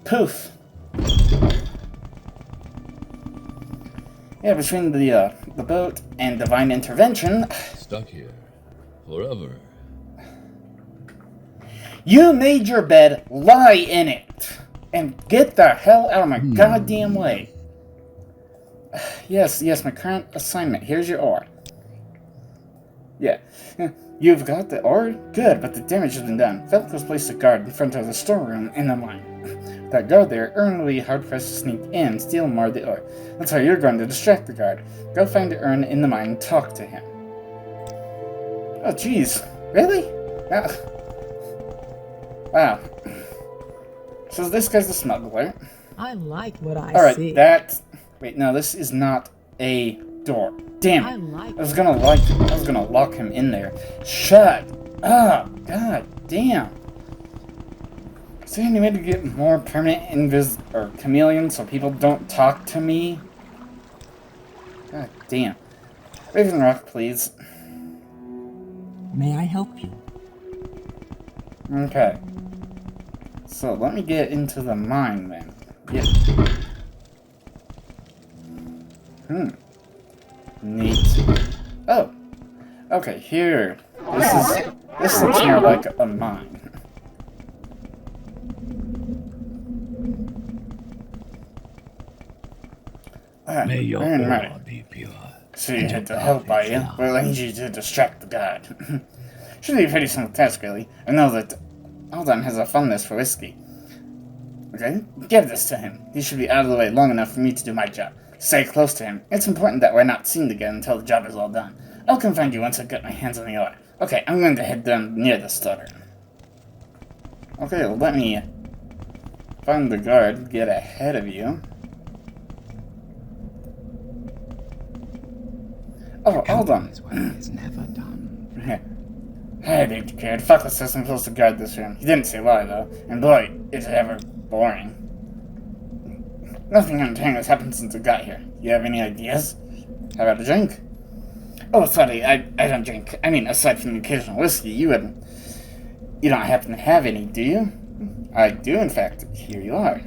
Poof. Yeah, between the boat and divine intervention... Stuck here. Forever. You made your bed, lie in it! And get the hell out of my goddamn way. Yes, my current assignment. Here's your ore. Yeah. You've got the ore? Good, but the damage has been done. Falco's placed a guard in front of the storeroom in the mine. That guard there earnestly hard-pressed to sneak in and steal more of the ore. That's how you're going to distract the guard. Go find the urn in the mine and talk to him. Oh, jeez. Really? Wow. So this guy's the smuggler. I like what I Alright, see. Wait, no, this is not a door. Damn it. I like I was gonna lock him in there. Shut up. God damn. Is there any way to get more permanent chameleon so people don't talk to me? God damn. Raven Rock, please. May I help you? Okay. So let me get into the mine then. Yeah. Neat. Oh. Okay, here. This looks more like a mine. May your Iron aura Mine. be pure. So you had to help, are you? Well, I need you to distract the god. Should be a pretty simple task, really. I know that Alden has a fondness for whiskey. Okay, give this to him. He should be out of the way long enough for me to do my job. Stay close to him. It's important that we're not seen again until the job is all done. I'll come find you once I've got my hands on the ore. Okay, I'm going to head down near the stutter. Okay, well, let me find the guard, get ahead of you. Oh, hold on. It's never done. Hey, big kid. Fuckless says I'm supposed to guard this room. He didn't say why, though. And boy, is it ever boring. Nothing entertaining has happened since I got here. You have any ideas? How about a drink? Oh, sorry, I don't drink. I mean, aside from the occasional whiskey, you don't happen to have any, do you? I do, in fact. Here you are.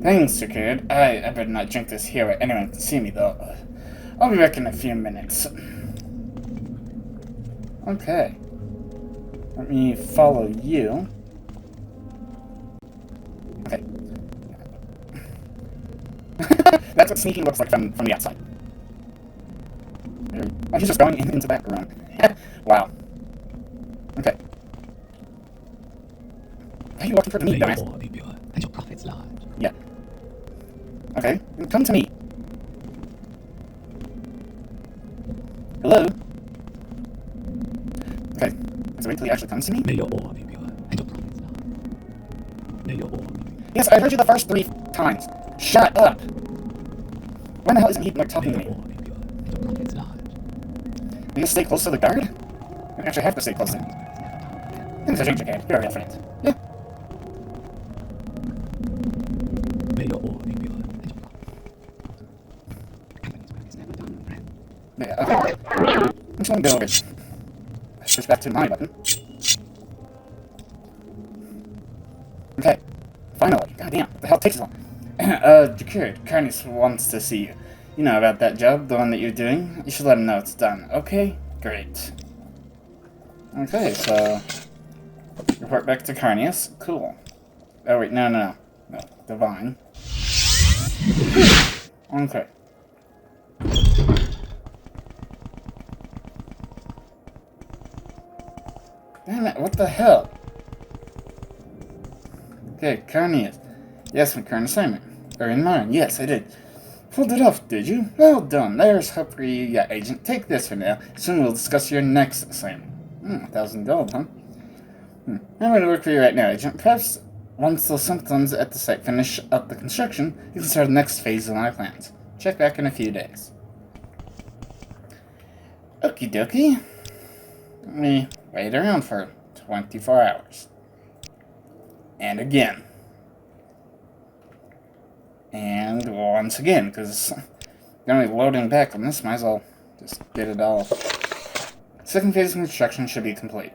Thanks, kid. I better not drink this here where anyone can see me, though. I'll be back in a few minutes. Okay. Let me follow you. Okay. That's what sneaking looks like from the outside. Oh, he's just going into the back room. Wow. Okay. Are you working for me, May your dumbass? aura be pure, and your profits large. Yeah. Okay, come to me. Hello? Okay, let's wait till he actually comes to me. May your aura be pure, and your profits large. May your aura be pure. Yes, I heard you the first 3 times. Shut up! When the hell isn't he like talking to May me? your aura be pure, and your profits large. You just stay close to the guard? I actually have to stay close to him. Things are changing, kid. You're a real friend. Yeah. May your aura be pure, and your company's work is never done, friend. Yeah, okay. I'm just gonna go over. Switch back to my weapon. Okay. Finally. Goddamn. What the hell takes so long? Jacured, Carnius wants to see you. You know about that job, the one that you're doing? You should let him know it's done, okay? Great. Okay, so... report back to Carnius. Cool. Oh, wait, no. No, Divine. Okay. Damn it, what the hell? Okay, Carnius. Yes, my current assignment. Or in mine, yes, I did. Pulled it off, did you? Well done. There's hope for you, yeah, agent. Take this for now. Soon we'll discuss your next assignment. 1,000 gold, huh? I'm going to work for you right now, agent. Perhaps once the symptoms at the site finish up the construction, you can start the next phase of my plans. Check back in a few days. Okie dokie. Let me wait around for 24 hours. And again. And once again, because I'm going to be loading back on this, might as well just get it all. Second phase of construction should be complete.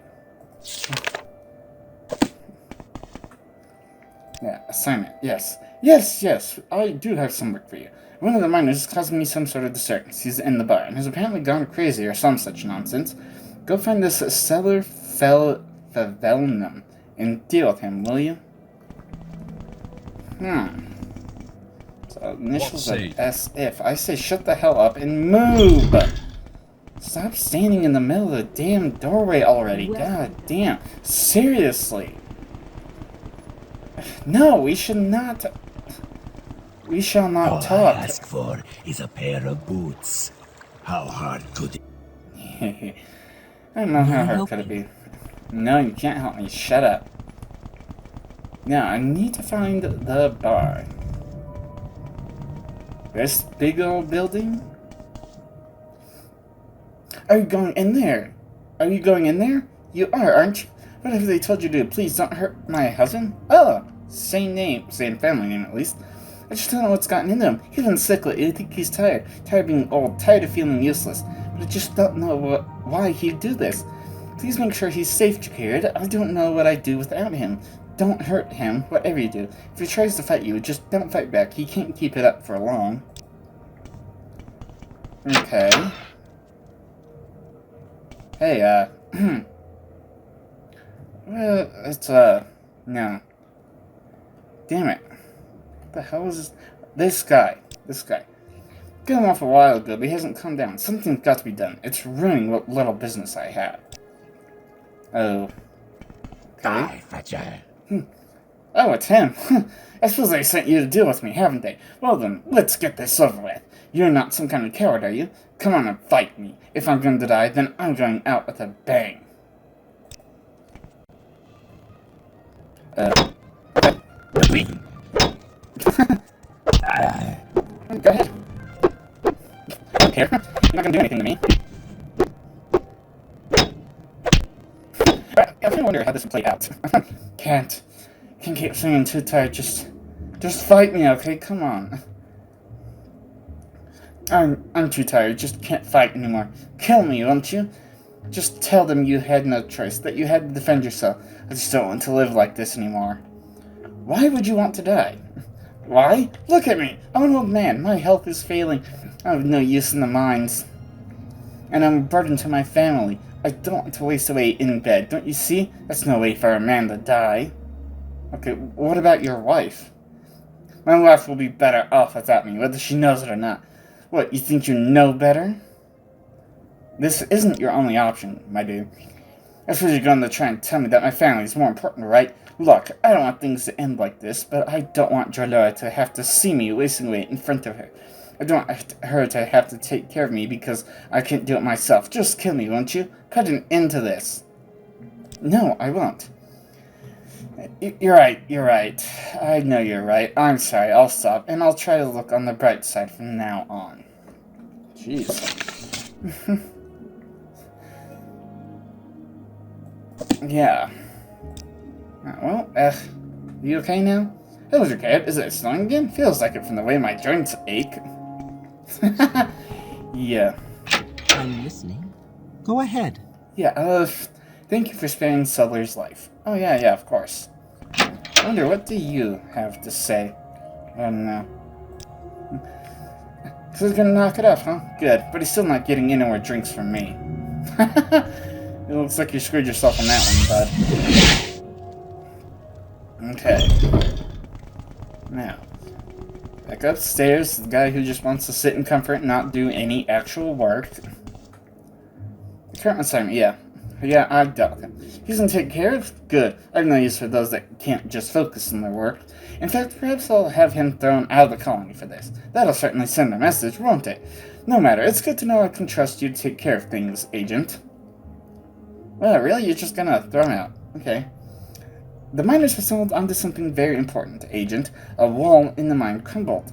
Yeah, assignment, yes. Yes, I do have some work for you. One of the miners is causing me some sort of disturbance. He's in the bar, and has apparently gone crazy or some such nonsense. Go find this Stellar Favelnum and deal with him, will you? So, initials of S if. I say shut the hell up and move! Stop standing in the middle of the damn doorway already. God damn. Seriously. No, we should not. We shall not All talk. I ask for is a pair of boots. How hard could it? I don't know how hard could it be. No, you can't help me. Shut up. Now, I need to find the bar. This big old building? Are you going in there? Are you going in there? You are, aren't you? What have they told you to do? Please don't hurt my husband? Oh, same name. Same family name, at least. I just don't know what's gotten into him. He's been sick lately. I think he's tired. Tired of being old. Tired of feeling useless. But I just don't know why he'd do this. Please make sure he's safe, Jared. I don't know what I'd do without him. Don't hurt him, whatever you do. If he tries to fight you, just don't fight back. He can't keep it up for long. Okay. Hey, well, it's, no. Damn it. What the hell is this? This guy. Got him off a while ago, but he hasn't come down. Something's got to be done. It's ruining what little business I have. Oh. Okay. Oh, it's him. I suppose they sent you to deal with me, haven't they? Well then, let's get this over with. You're not some kind of coward, are you? Come on and fight me. If I'm going to die, then I'm going out with a bang. Go ahead. Here. You're not going to do anything to me. I kind of wonder how this would play out. Can't keep feeling too tired. Just fight me, okay? Come on. I'm too tired. Just can't fight anymore. Kill me, won't you? Just tell them you had no choice, that you had to defend yourself. I just don't want to live like this anymore. Why would you want to die? Why? Look at me. I'm an old man. My health is failing. I have no use in the mines. And I'm a burden to my family. I don't want to waste away in bed. Don't you see? That's no way for a man to die. Okay, what about your wife? My wife will be better off without me, whether she knows it or not. What, you think you know better? This isn't your only option, my dude. I suppose you're going to try and tell me that my family is more important, right? Look, I don't want things to end like this, but I don't want Jorloa to have to see me wasting away in front of her. I don't want her to have to take care of me because I can't do it myself. Just kill me, won't you? Put an end to this. No, I won't. You're right. I know you're right. I'm sorry, I'll stop, and I'll try to look on the bright side from now on. Jeez. Yeah. Well, you okay now? That was okay. Is it snowing again? Feels like it from the way my joints ache. Yeah. I'm listening. Go ahead. Yeah, thank you for sparing Suttler's life. Oh, yeah, of course. I wonder, what do you have to say? I don't know. So he's gonna knock it off, huh? Good, but he's still not getting any more drinks from me. It looks like you screwed yourself on that one, bud. Okay. Now, back upstairs, the guy who just wants to sit in comfort and not do any actual work. The current assignment, yeah, I dealt with him. He's gonna take care of? Good. I have no use for those that can't just focus on their work. In fact, perhaps I'll have him thrown out of the colony for this. That'll certainly send a message, won't it? No matter, it's good to know I can trust you to take care of things, Agent. Well, really? You're just gonna throw him out? Okay. The miners were stumbled onto something very important, Agent. A wall in the mine crumbled.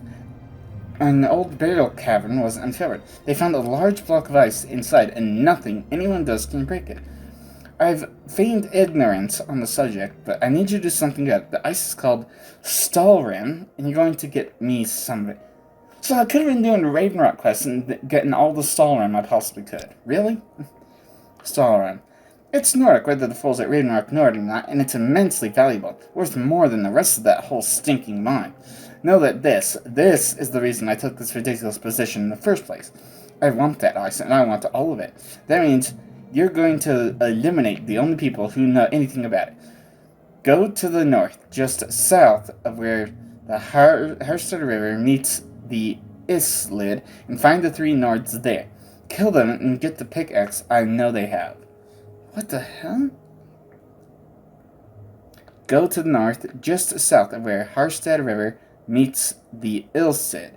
An old burial cavern was uncovered. They found a large block of ice inside, and nothing anyone does can break it. I've feigned ignorance on the subject, but I need you to do something good. The ice is called Stalrim, and you're going to get me some of it. So I could have been doing a Raven Rock quest and getting all the Stalrim I possibly could. Really? Stalrim. It's Nordic, whether the fools at Raven Rock know it or not, and it's immensely valuable, worth more than the rest of that whole stinking mine. Know that this is the reason I took this ridiculous position in the first place. I want that ice, and I want all of it. That means you're going to eliminate the only people who know anything about it. Go to the north, just south of where the Harstad River meets the Islid, and find the 3 Nords there. Kill them and get the pickaxe I know they have. What the hell? Go to the north, just south of where Harstad River meets the Ilcid.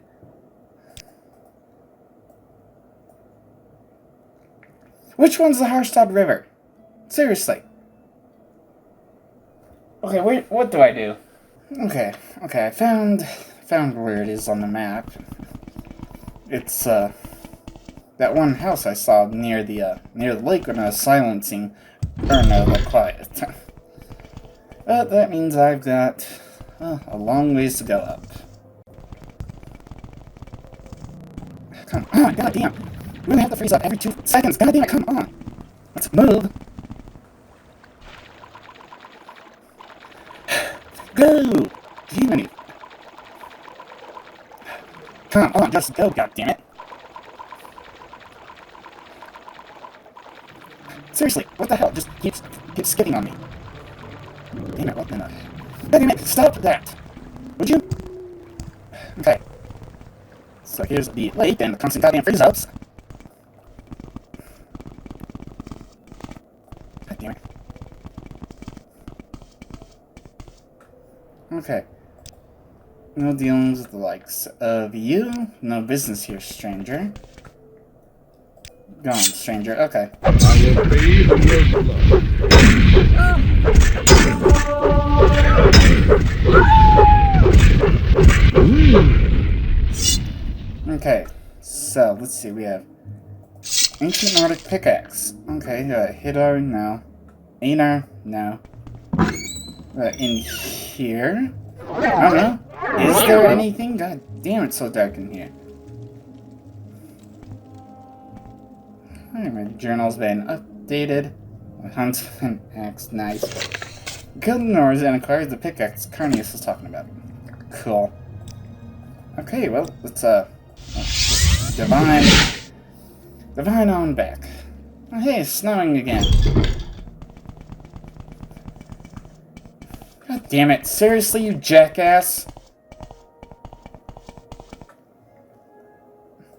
Which one's the Harstad River? Seriously. Okay, wait, what do I do? Okay, I found where it is on the map. It's, that one house I saw near the lake when I was silencing Erno the Quiet. But that means I've got a long ways to go up. Come on, goddamn! We're gonna have to freeze up every 2 seconds. Goddamn it, come on! Let's move! Go! Jiminy! Come on, just go, goddammit! Seriously, what the hell? Just keeps skipping on me. Damn it, what the... Damn it, stop that! Would you? Okay. So here's the lake and the constant goddamn freeze-ups. God damn it. Okay. No dealings with the likes of you. No business here, stranger. Go on, stranger. Okay. Okay, so let's see. We have ancient Nordic pickaxe. Okay, Hidar, no. Einar, no. In here? I don't know. Is there anything? God damn, it's so dark in here. Alright, my journal's been updated. My huntsman axe, nice. Killed Norse and acquired the pickaxe Carnius was talking about. Cool. Okay, well, let's divine on back. Oh, hey, it's snowing again. God damn it, seriously, you jackass?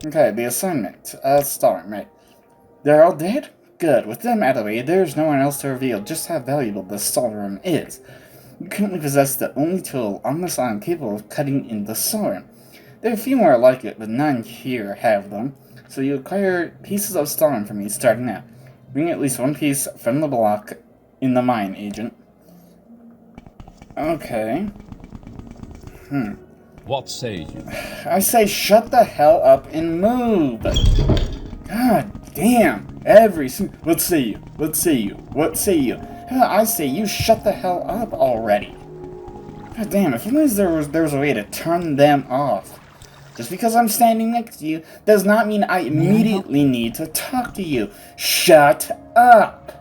Okay, the assignment. Storm, right. They're all dead? Good. With them out of the way, there's no one else to reveal just how valuable the storeroom is. You currently possess the only tool on this island capable of cutting in the storeroom. There are a few more like it, but none here have them, so you acquire pieces of storeroom from me starting now. Bring at least one piece from the block in the mine, agent. Okay. What say you? I say shut the hell up and move! God damn! What say you? What say you? What say you? I say you shut the hell up already! God damn, if only there was a way to turn them off. Just because I'm standing next to you does not mean I immediately need to talk to you. Shut up!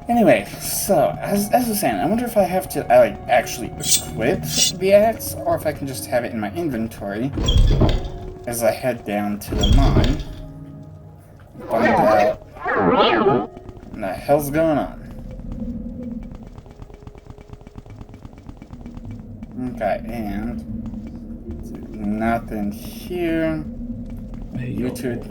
Anyway, so, as I was saying, I wonder if I have to, actually equip the axe, or if I can just have it in my inventory as I head down to the mine. Find out what the hell's going on. Okay, and nothing here. YouTube.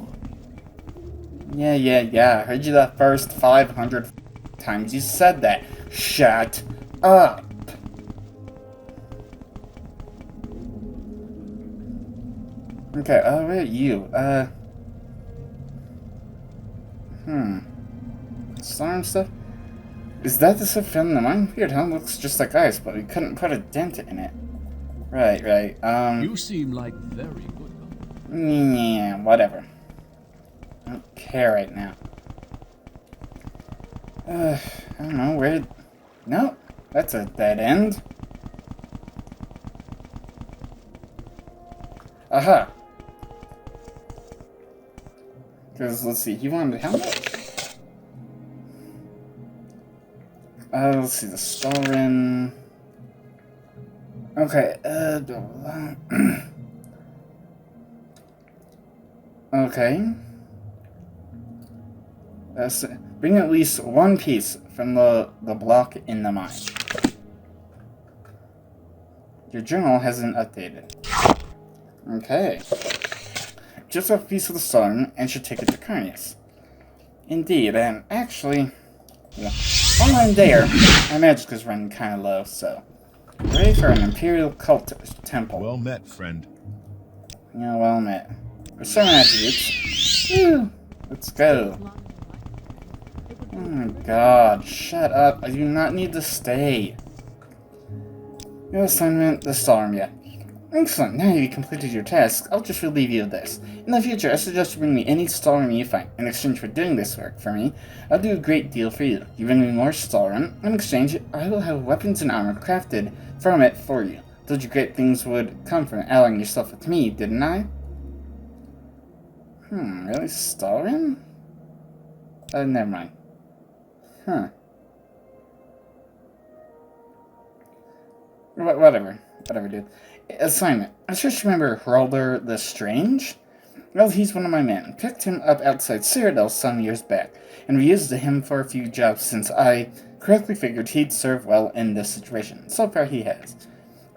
Yeah. I heard you the first 500 times you said that. Shut up. Okay, where are you? Storm stuff? Is that the stuff found in the mine? Weird, huh? Looks just like ice, but we couldn't put a dent in it. Right. You seem like very good. Yeah, whatever. I don't care right now. I don't know, where... No, that's a dead end. Aha! Because, let's see, he wanted how much? Let's see, the storeroom... Okay, okay. Bring at least one piece from the block in the mine. Your journal hasn't updated. Okay. Just a piece of the stone and should take it to Carnius. Indeed, and actually, yeah, while I'm there, my magic is running kind of low, so ready for an Imperial cult temple. Well met, friend. Yeah, well met. For certain attributes, Whew. Let's go. Oh my god, shut up. I do not need to stay. Your assignment, the storm, yeah. Excellent, now you've completed your task, I'll just relieve you of this. In the future, I suggest you bring me any storm you find. In exchange for doing this work for me, I'll do a great deal for you. You bring me more storm, in exchange, I will have weapons and armor crafted from it for you. Told you great things would come from allying yourself with me, didn't I? Really? Storm? Never mind. Huh. Whatever, dude. Assignment. I just remember Heralder the Strange? Well, he's one of my men. Picked him up outside Cyrodiil some years back, and reused him for a few jobs since I correctly figured he'd serve well in this situation. So far he has.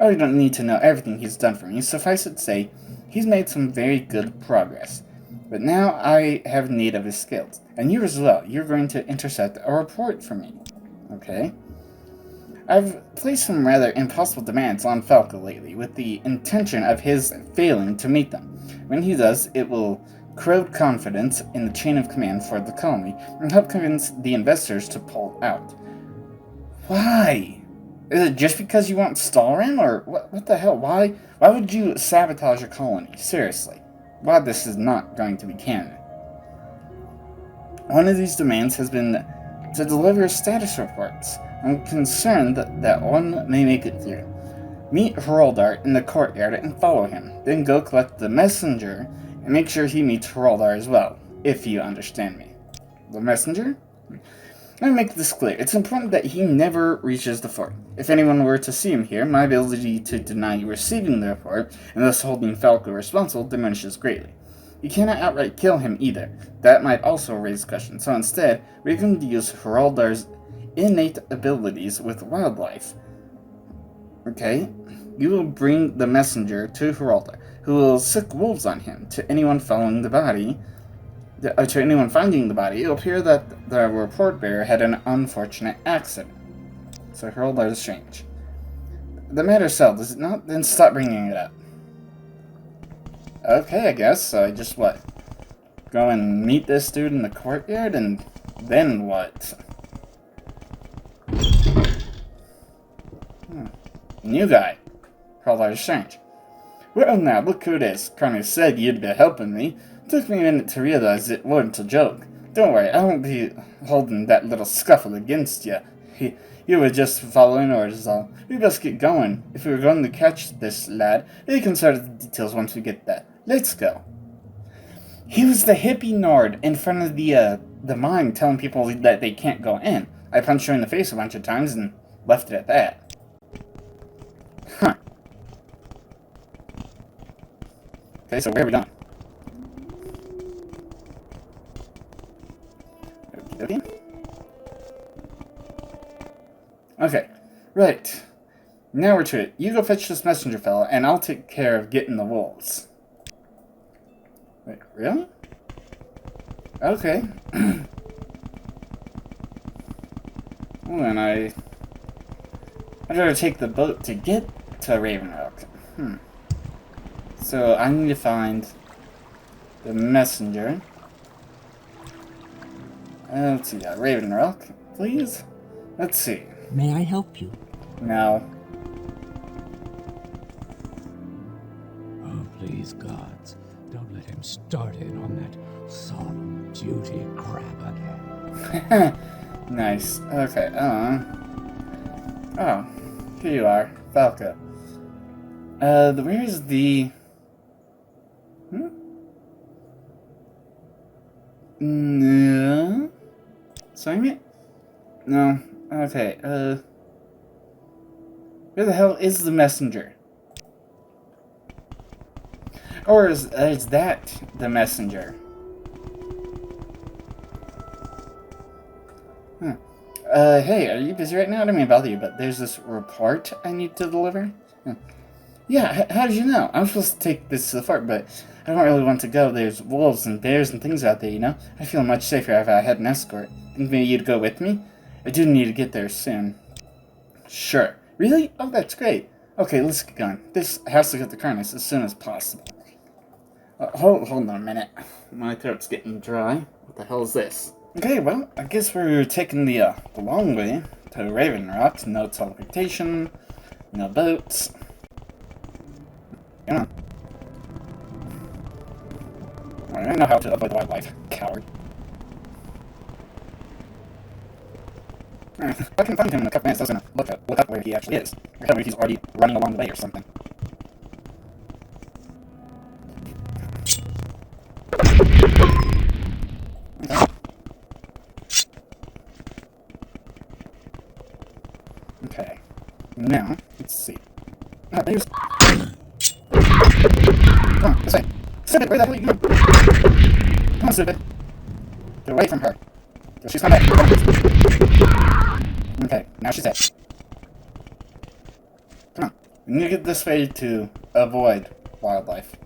Oh, you don't need to know everything he's done for me. Suffice it to say, he's made some very good progress. But now I have need of his skills. And you as well. You're going to intercept a report for me. Okay. I've placed some rather impossible demands on Falco lately, with the intention of his failing to meet them. When he does, it will corrode confidence in the chain of command for the colony, and help convince the investors to pull out. Why? Is it just because you want Stalin, or what the hell? Why would you sabotage a colony? Seriously. Why this is not going to be canon. One of these demands has been to deliver status reports. I'm concerned that one may make it through. Meet Heraldar in the courtyard and follow him. Then go collect the messenger and make sure he meets Heraldar as well, if you understand me. The messenger? Let me make this clear. It's important that he never reaches the fort. If anyone were to see him here, my ability to deny you receiving the report, and thus holding Falco responsible, diminishes greatly. You cannot outright kill him either. That might also raise questions. So instead, we're going to use Heraldar's innate abilities with wildlife. Okay? You will bring the messenger to Heraldar, who will sick wolves on him. To anyone following the body, to anyone finding the body, it will appear that the report bearer had an unfortunate accident. So Heraldar is strange. The matter settled, is it not? Then stop bringing it up. Okay, I guess. So I just, what? Go and meet this dude in the courtyard, and then what? New guy. Heraldar is strange. Well now, look who it is. Carnius said you'd be helping me. Took me a minute to realize it wasn't a joke. Don't worry, I won't be holding that little scuffle against you. You were just following orders all. We best get going. If we were going to catch this lad, we can sort the details once we get there. Let's go. He was the hippie nerd in front of the mine telling people that they can't go in. I punched her in the face a bunch of times and left it at that. Huh. Okay, so where are we going? Okay, right. Now we're to it. You go fetch this messenger fella, and I'll take care of getting the wolves. Wait, really? Okay. Well, then I'd rather take the boat to get to Raven Rock. So I need to find the messenger. Let's see, Raven Rock, please. Let's see. May I help you? No. Oh, please, gods, don't let him start in on that solemn duty crap again. Nice. Okay, oh, here you are, Falco. Where's the... No? Assignment? No. Okay, where the hell is the messenger? Or is that the messenger? Hey, are you busy right now? I don't mean to bother you, but there's this report I need to deliver. Yeah, how did you know? I'm supposed to take this to the fort, but I don't really want to go. There's wolves and bears and things out there, you know? I feel much safer if I had an escort. Think maybe you'd go with me? I do need to get there soon. Sure. Really? Oh, that's great. Okay, let's get going. This has to get to Carnius as soon as possible. Hold on a minute. My throat's getting dry. What the hell is this? Okay, well, I guess we're taking the long way to Raven Rock. No teleportation, no boats. Come on. I know how to avoid wildlife, coward. If I can find him in a couple minutes, I was gonna look up where he actually is. Or tell me if he's already running along the way or something. Okay. Now, let's see. Ah, there's... Come on, this way. Stupid, where the hell are you going? Come on, stupid. Get away from her. She's not back. Okay, now she's dead. Come on. We need to get this way to avoid wildlife.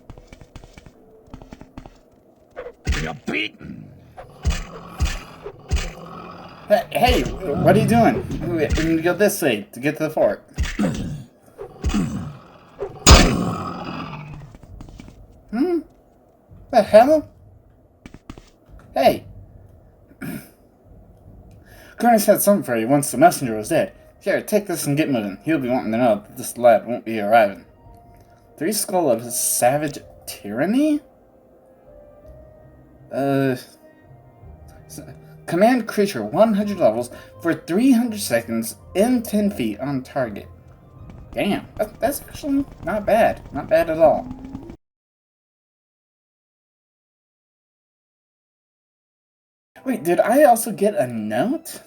You're beaten. Hey, what are you doing? We need to go this way to get to the fort. The hell? Hey. Carnius had something for you once the messenger was dead. Here, take this and get moving. He'll be wanting to know that this lad won't be arriving. 3 Skull of Savage Tyranny? Command creature 100 levels for 300 seconds in 10 feet on target. Damn, that's actually not bad. Not bad at all. Wait, did I also get a note?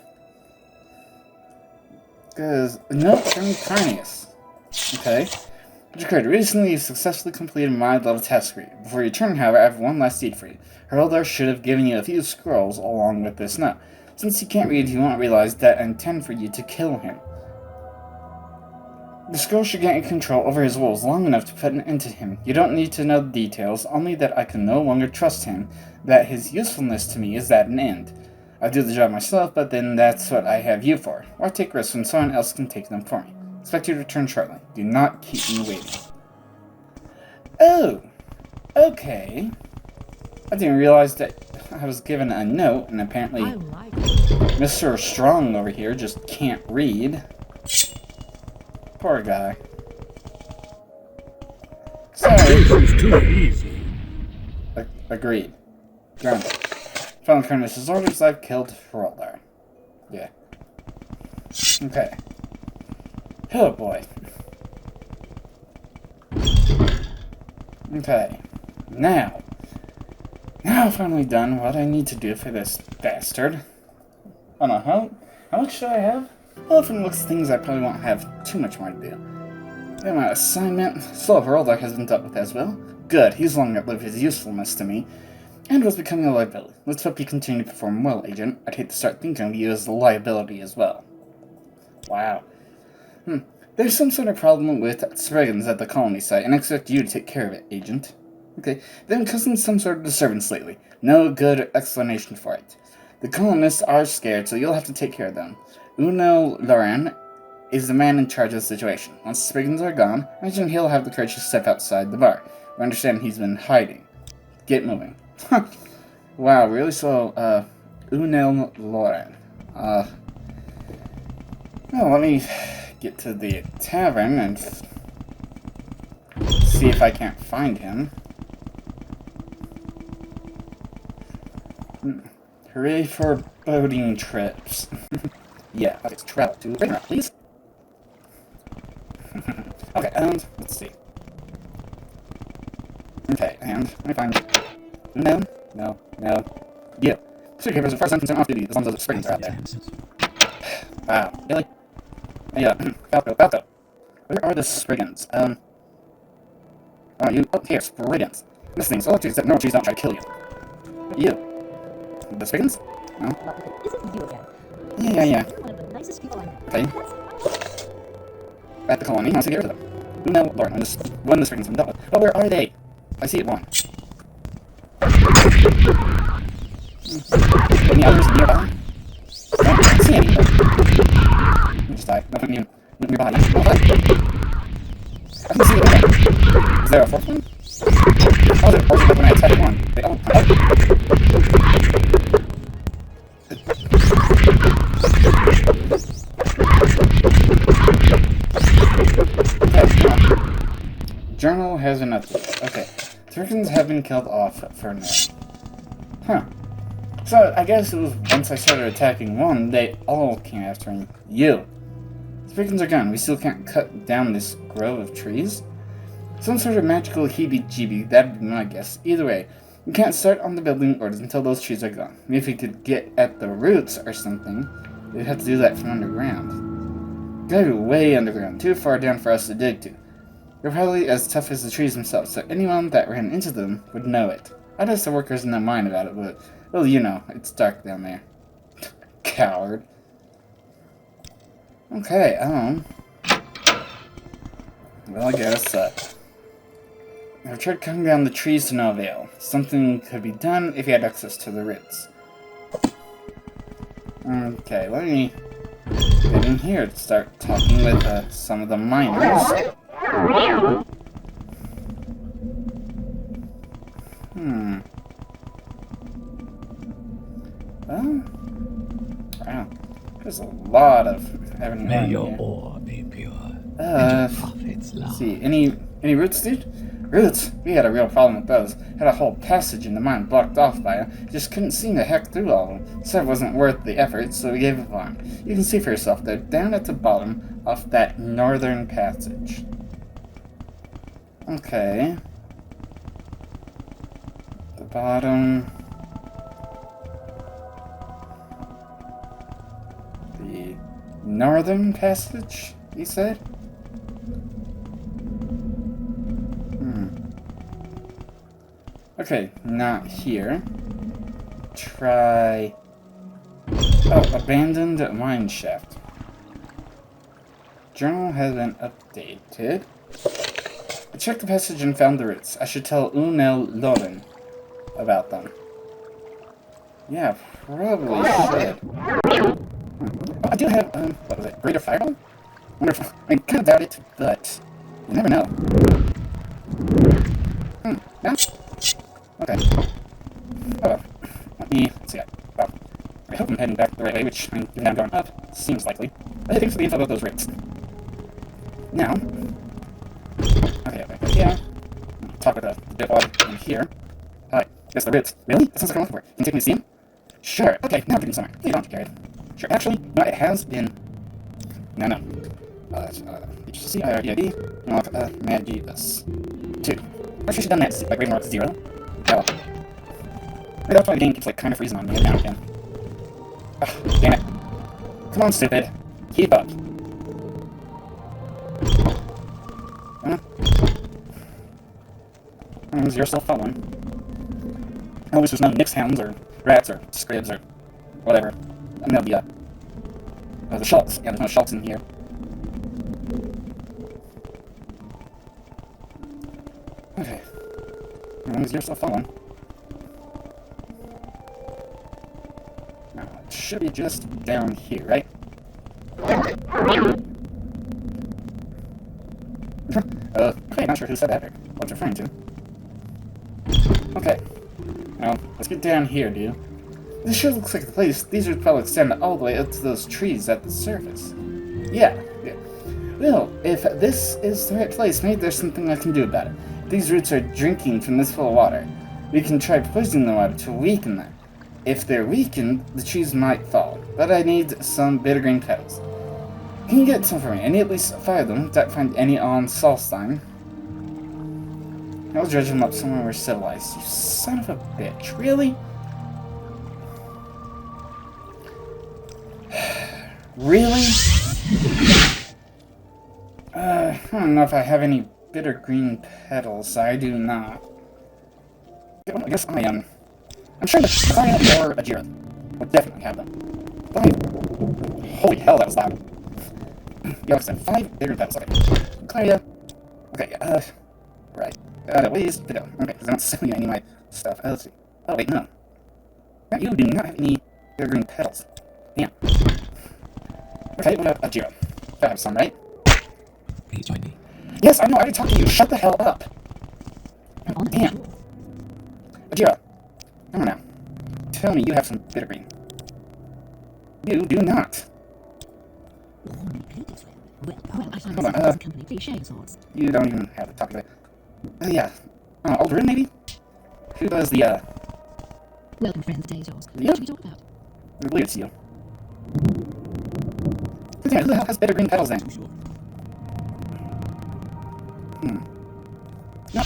Because a note from Carnius. Okay. Which occurred recently. You successfully completed my level task for you. Before you return, however, I have one last deed for you. Heraldar should have given you a few scrolls along with this note. Since you can't read, he won't realize that I intend for you to kill him. The scroll should gain control over his wolves long enough to put an end to him. You don't need to know the details, only that I can no longer trust him, that his usefulness to me is at an end. I do the job myself, but then that's what I have you for. Or take risks when someone else can take them for me. Expect you to return shortly. Do not keep me waiting. Oh, okay. I didn't realize that I was given a note, and apparently Mr. Strong over here just can't read. Poor guy. Sorry. This is too easy. Agreed. Grounded. Following Carnius' orders, I've killed Heraldar. Yeah. Okay. Oh boy. Okay. Now I've finally done what I need to do for this bastard. I don't know, how much do I have? Well, from the looks of things, I probably won't have too much more to do. Yeah, my assignment, Soul of Heraldar has been dealt with as well. Good, he's long outlived his usefulness to me, and was becoming a liability. Let's hope you continue to perform well, Agent. I'd hate to start thinking of you as a liability as well. Wow. There's some sort of problem with Spriggans at the colony site, and I expect you to take care of it, Agent. Okay, they've been causing some sort of disturbance lately. No good explanation for it. The colonists are scared, so you'll have to take care of them. Uno Loran is the man in charge of the situation. Once the Spriggans are gone, I imagine he'll have the courage to step outside the bar. We understand he's been hiding. Get moving. Wow, really slow, Uno Loran. Well, let me get to the tavern and see if I can't find him. Hooray for boating trips. Yeah, let's travel to Raven Rock, please. Okay, and let's see. Okay, and let me find you. No. You. Superkeepers, as far as I'm concerned, off duty, as long as those Spriggans are out there. Wow, really? Hey, Falco. Where are the Spriggans? Oh, here, Spriggans. This thing's all except no trees don't try to kill you. You. The Spriggans? No? Is it you again? Yeah. You're one of the nicest people I know. Okay. At the colony, I'll see get rid of them. No, Lord, when the Spriggans have been dealt with. Oh, where are they? I see it one. Any others nearby? I don't see any. Just die. Nothing nearby. I can see it. Is there a fourth one? Oh, there's a Journal has been updated. Okay. Turkins have been killed off for now. Huh. So, I guess it was once I started attacking one, they all came after you. The Turkins are gone. We still can't cut down this grove of trees? Some sort of magical heebie-jeebie, that'd be my guess. Either way, we can't start on the building orders until those trees are gone. Maybe if we could get at the roots or something, we'd have to do that from underground. Gotta be way underground, too far down for us to dig to. They're probably as tough as the trees themselves, so anyone that ran into them would know it. I guess the workers don't mind about it, but, well, you know, it's dark down there. Coward. Okay, well, I guess, I've tried cutting down the trees to no avail. Something could be done if you had access to the roots. Okay, let me get in here to start talking with some of the miners. Wow. There's a lot of having May in your here. ore be pure. And your profits large. Let's see. Any roots, dude? Roots? We had a real problem with those. Had a whole passage in the mine blocked off by them. Just couldn't seem to hack through all of them. Said it wasn't worth the effort, so we gave up on it. You can see for yourself, they're down at the bottom of that northern passage. Okay. The bottom. The northern passage, you said? Okay, not here. Try... Oh, abandoned mine shaft. Journal has been updated. I checked the passage and found the roots. I should tell Unel Loren about them. Yeah, probably should. Oh, I do have, what was it? Greater Fireball? Wonderful. I kind of doubt it, but you never know. Yeah? Okay. Oh well. Let me see. Well, I hope I'm heading back the right way, which I'm now going up. Seems likely. But thanks for the info about those roots. Now. Okay, yeah. Talk with the bitwad in here. Guess the roots. Really? That sounds like I'm looking for. Can you take me to see him? Sure. Okay, now I'm getting somewhere. Please don't get carried. Sure. Actually, no, it has been. No. HCC, IRDID, and Magius 2. I should have done that, like, way more 0. Oh. Maybe that's why the game keeps, like, kind of freezing on me every now and again. Ugh, damn it. Come on, stupid. Keep up. You're still following. At least there's no Nix hounds or rats or scribs or whatever. And there'll be the schultz. Yeah, there's no schultz in here. Okay. As long as you're still following. Now, it should be just down here, right? Okay, not sure who said that or what it's referring to. Okay. Now, let's get down here, dude. This sure looks like the place. These roots probably extend all the way up to those trees at the surface. Yeah. Well, if this is the right place, maybe there's something I can do about it. These roots are drinking from this full of water. We can try poisoning the water to weaken them. If they're weakened, the trees might fall. But I need some bitter green petals. Can you get some for me? I need at least 5 of them. Don't find any on Solstein. I'll dredge them up somewhere we're civilized. You son of a bitch. Really? Really? I don't know if I have any bitter green petals. I do not. Well, I guess I am. I'm sure that Carnius or Ajira would definitely have them. Holy hell, that was loud. You have 5 bitter petals. Okay. Claria. Okay, right. Ways to go. Okay, because I'm not selling any of my stuff. Let's see. Oh, wait, no. You do not have any bitter green petals. Damn. Okay, what about Ajira? I have some, right? Please join me. Yes, I know, I already talked to you. Shut the hell up. Damn. Ajira, come on now. Tell me you have some bitter green. You do not. Hold on, you don't even have to talk about it. Yeah. Aldrin, maybe? Who does the, Welcome, friend. The day is yours. Yeah. What should we talk about? I believe it's you. Damn, who the hell has better green petals then? No.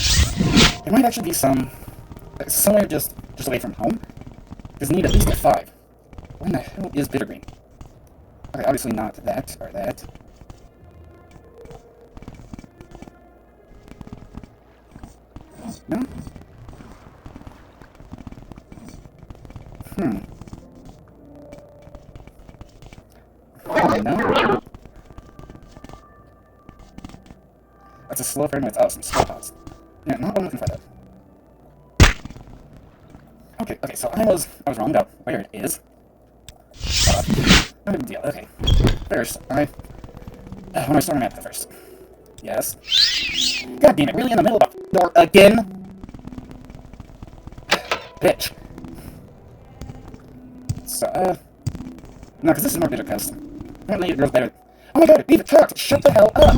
There might actually be somewhere just away from home. Because you need at least a 5. When the hell is bitter green? Okay, obviously not that, or that. No? No? That's a slow frame with some slow pause. Yeah, not what I'm looking for though. Okay, so I was wrong about where it is. No big deal, okay. First, when I start my map first. Yes. God damn it, really in the middle of the door again? Bitch. So, no, because this is more bitter coast. Apparently it grows better. Oh my god, leave it cooked! Shut the hell up!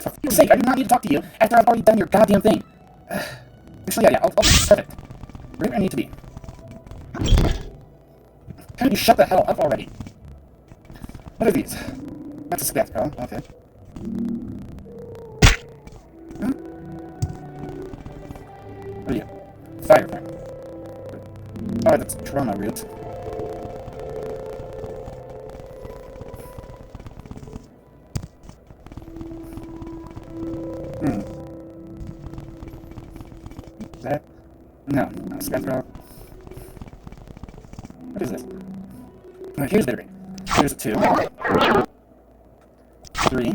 For fuck's sake, I do not need to talk to you after I've already done your goddamn thing. Actually, yeah, I'll perfect. Where do I need to be? Can you shut the hell up already? What are these? That's a spectacle, okay. Huh? What are you? Fireprint. Oh, that's trauma root. That? No, spectacle. What is this? Oh, here's the 3. Here's 2. 3.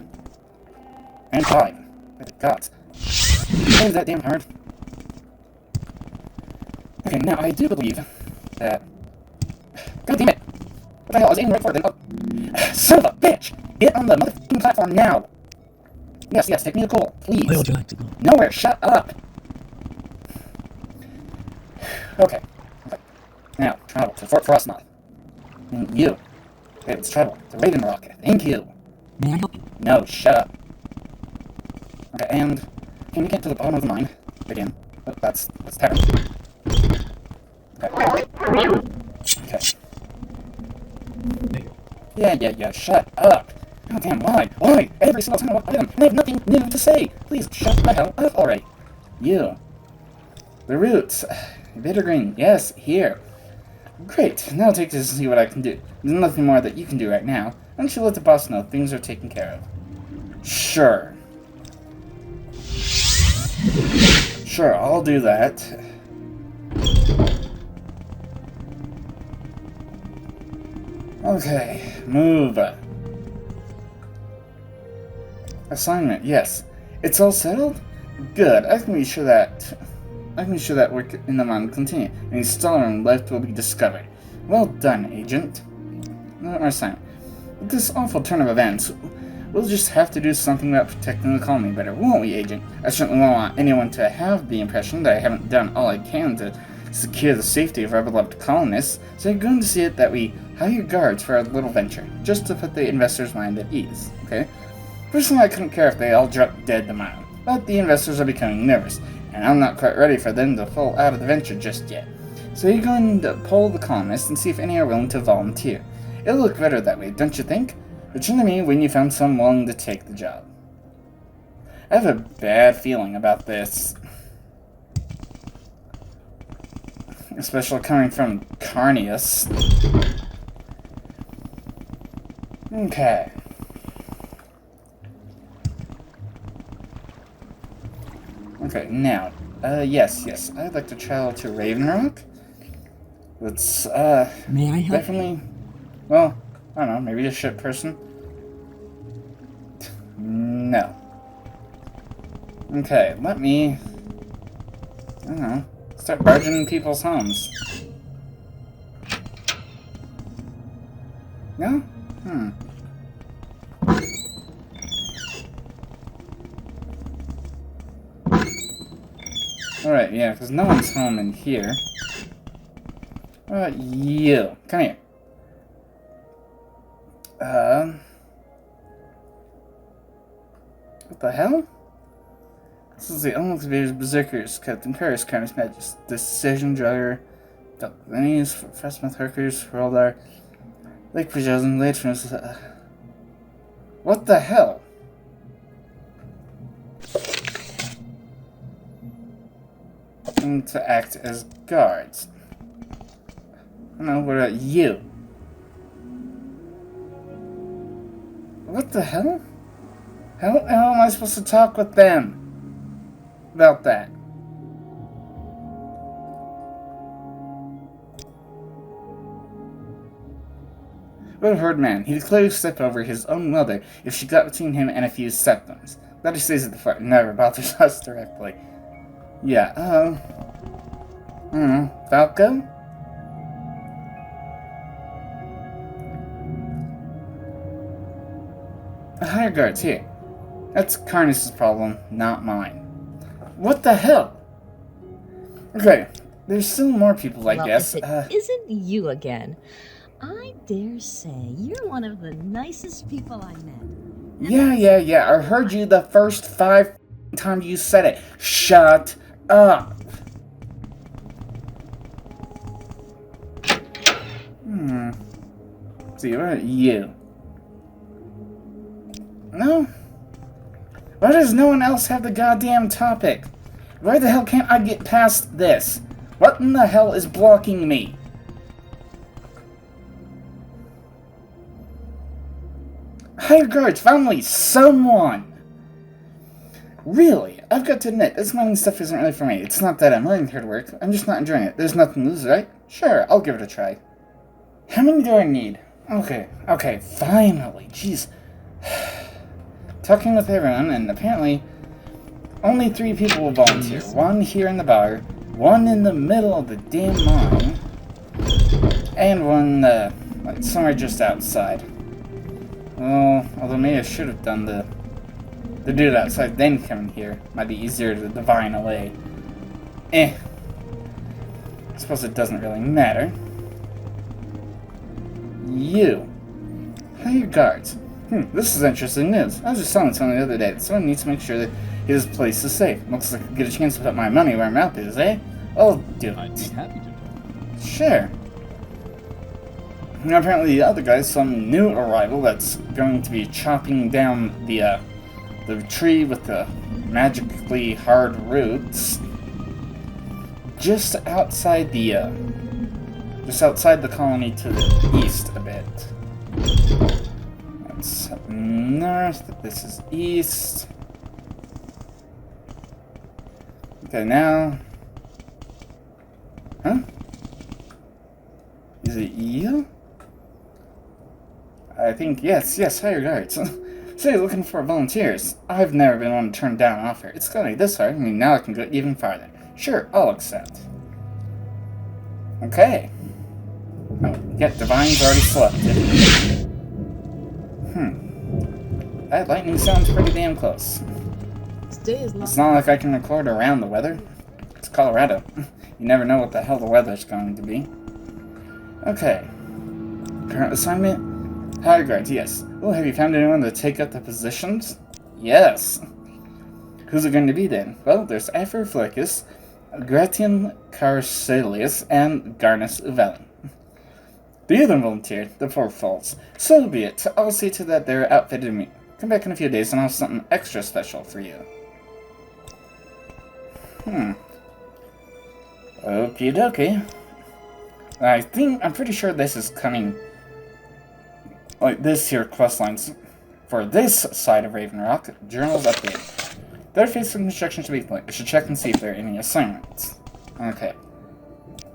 And 5. My God. Why is that damn hard? Okay, now I do believe that... God damn it! What the hell? I was aiming right for it then. Oh. Son of a bitch! Get on the motherfucking platform now! Yes, take me to goal, please. Where would you like to go? Nowhere, shut up! Okay. Now, travel to Fort Frostmoth. And you. Okay, let's travel to Raven Rock. Thank you. May I help you? No, shut up. Okay, and can we get to the bottom of the mine again? Oh, that's tavern. Okay. Yeah, shut up. God damn, why? Why? Every single time I walk by them, and I have nothing new to say. Please shut the hell up already. You. The roots. Bitter green. Yes, here. Great. Now I'll take this and see what I can do. There's nothing more that you can do right now. Why don't you let the boss know things are taken care of? Sure. Sure, I'll do that. Okay, move. Assignment, yes. It's all settled? Good. I can be sure that work in the mine will continue, and the stellar room left will be discovered. Well done, Agent. Our assignment. With this awful turn of events, we'll just have to do something about protecting the colony better, won't we, Agent? I certainly won't want anyone to have the impression that I haven't done all I can to secure the safety of our beloved colonists, so I'm going to see it that we hire guards for our little venture, just to put the investors' mind at ease, okay? Personally, I couldn't care if they all dropped dead tomorrow, but the investors are becoming nervous, and I'm not quite ready for them to pull out of the venture just yet. So you're going to poll the colonists and see if any are willing to volunteer. It'll look better that way, don't you think? Return to me when you found someone willing to take the job. I have a bad feeling about this. Especially coming from Carnius. Okay. Okay, now, yes, I'd like to travel to Raven Rock. Let's, May I help? definitely, well, I don't know, maybe a ship person? No. Okay, let me, I don't know, start barging in people's homes. No? Alright, yeah, because no one's home in here. You. Come here. What the hell? This is the uncultivated berserkers, Captain Carnius, Carnius Magius, Decision Drugger, Ducklanese, Frostmouth Herkers, Roldar, Lake Prejosen, Late Furnace. What the hell? And to act as guards. I don't know, what about you? What the hell? How am I supposed to talk with them about that? What a hard man. He'd clearly step over his own mother if she got between him and a few septums. That he stays at the front and never bothers us directly. Yeah, I don't know. Falco? A higher guard's here. That's Carnius' problem, not mine. What the hell? Okay, there's still more people, I guess. If it isn't you again, I dare say you're one of the nicest people I met. Yeah. I heard you the first 5 times you said it. Shut up. See, what about you? No? Why does no one else have the goddamn topic? Why the hell can't I get past this? What in the hell is blocking me? Higher guards, finally, someone! Really? I've got to admit, this mining stuff isn't really for me. It's not that I'm learning here to work. I'm just not enjoying it. There's nothing to lose, right? Sure, I'll give it a try. How many do I need? Okay, finally. Jeez. Talking with everyone, and apparently only 3 people will volunteer. 1 here in the bar, 1 in the middle of the damn mine, and 1, like, somewhere just outside. Well, although maybe I should have done the dude outside, then come in here. Might be easier to divine away. I suppose it doesn't really matter. You. Higher guards. This is interesting news. I was just telling someone the other day that someone needs to make sure that his place is safe. Looks like I could get a chance to put my money where my mouth is, eh? I'll do it. I'd be happy to. Sure. Now apparently the other guy's some new arrival that's going to be chopping down the tree with the magically hard roots just outside the colony to the east a bit. That's north, this is east. Okay, now... Huh? Is it you? I think, yes, higher guards. So you're looking for volunteers. I've never been one to turn down an offer. It's going this hard. I mean, now I can go even farther. Sure, I'll accept. Okay. Oh, yeah, Divine's already selected. That lightning sounds pretty damn close. It's not like I can record around the weather. It's Colorado. You never know what the hell the weather's going to be. Okay. Current assignment? Higher guards, yes. Oh, have you found anyone to take up the positions? Yes. Who's it going to be then? Well, there's Afroflecus, Gratian Carcelius, and Garnus Uvelin. The other volunteered, the poor fools. So be it. I'll see to that they're outfitted me. Come back in a few days and I'll have something extra special for you. Okie dokie. I'm pretty sure this is coming, like this here questline's for this side of Raven Rock. Journals update. Their face of instruction should be blank. I should check and see if there are any assignments. Okay.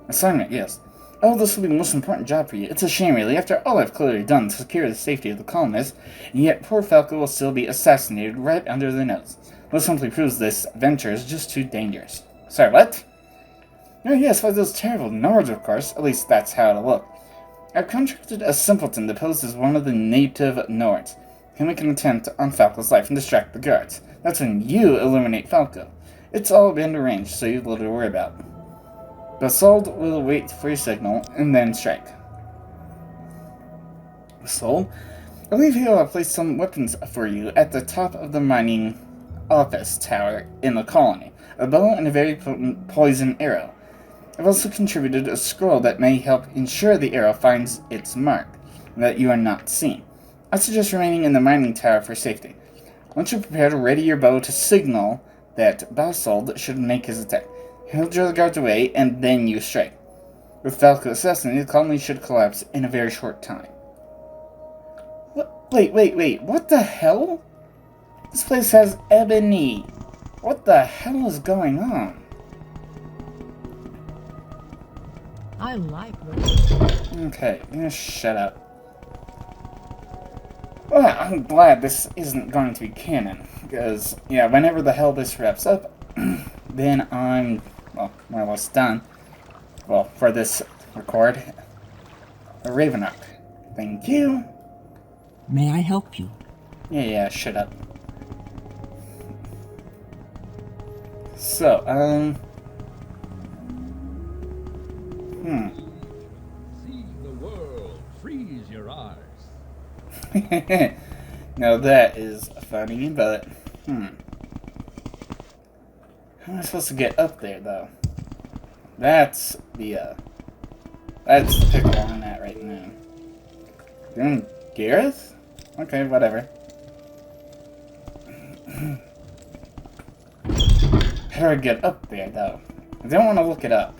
Assignment, yes. Oh, this will be the most important job for you. It's a shame, really, after all I've clearly done to secure the safety of the colonists, and yet poor Falco will still be assassinated right under their nose. This simply proves this venture is just too dangerous. Sorry, what? Oh, yes, by those terrible Nords, of course. At least that's how it'll look. I've contracted a simpleton to pose as one of the native Nords. He'll make an attempt on Falco's life and distract the guards. That's when you eliminate Falco. It's all been arranged, so you've little to worry about. Basald will wait for your signal, and then strike. Basald? I believe he'll have placed some weapons for you at the top of the mining office tower in the colony, a bow, and a very potent poison arrow. I've also contributed a scroll that may help ensure the arrow finds its mark, and that you are not seen. I suggest remaining in the mining tower for safety. Once you're prepared, ready your bow to signal that Basold should make his attack. He'll draw the guards away, and then you strike. With Falco assassinated, the colony should collapse in a very short time. What? Wait, what the hell? This place has ebony. What the hell is going on? I like what Okay, I'm gonna shut up. Well, I'm glad this isn't going to be canon, because, yeah, whenever the hell this wraps up, then I'm, well, more or less done. Well, for this record, a Ravenark. Thank you. May I help you? Yeah, shut up. So, See the world, freeze your eyes. Now that is funny, but, How am I supposed to get up there, though? That's the pickle I'm at right now. Doing Gareth? Okay, whatever. How do I get up there, though? I don't want to look it up.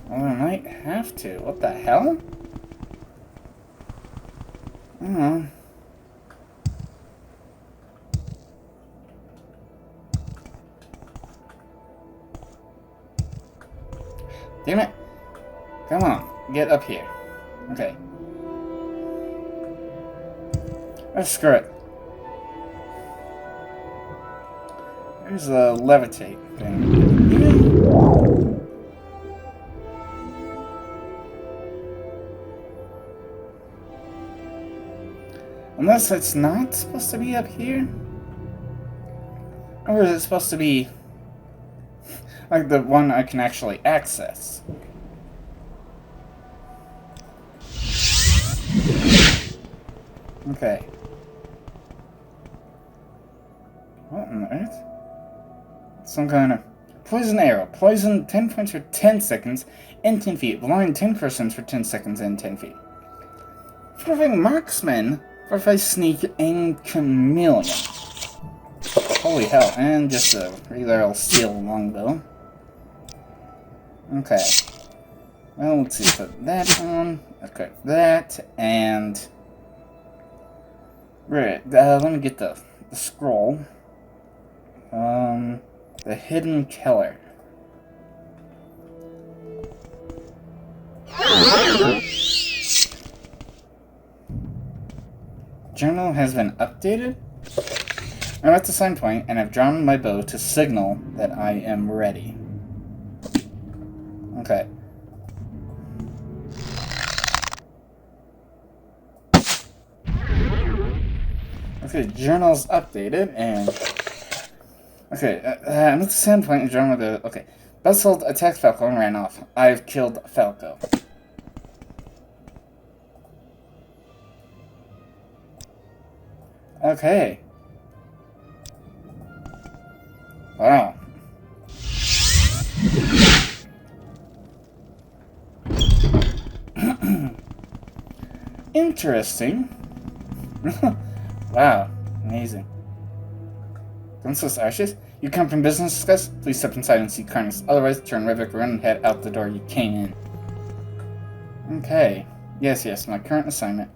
Well, I might have to. What the hell? I don't know. Damn it. Come on. Get up here. Okay. Oh, screw it. There's a levitate thing. Unless it's not supposed to be up here? Or is it supposed to be like the one I can actually access? Okay. What on earth? Some kind of poison arrow. Poison 10 points for 10 seconds and 10 feet. Blind 10 persons for 10 seconds and 10 feet. Fortifying marksman. Fortify sneak and chameleon. Holy hell. And just a regular old steel longbow. Okay. Well, let's see. Put that on. Okay, that. And right. Let me get the scroll. The Hidden Killer. Journal has been updated. I'm at the sign point, and I've drawn my bow to signal that I am ready. Okay. Okay, journal's updated, and okay, I'm at the sand point and drawn my bow. Okay, Basold attacked Falco and ran off. I've killed Falco. Okay. Wow. Interesting. Wow. Amazing. Gunsliss Ashes? You come from business discuss? Please step inside and see Carnius. Otherwise, turn right back around and head out the door you came in. Okay. Yes, my current assignment.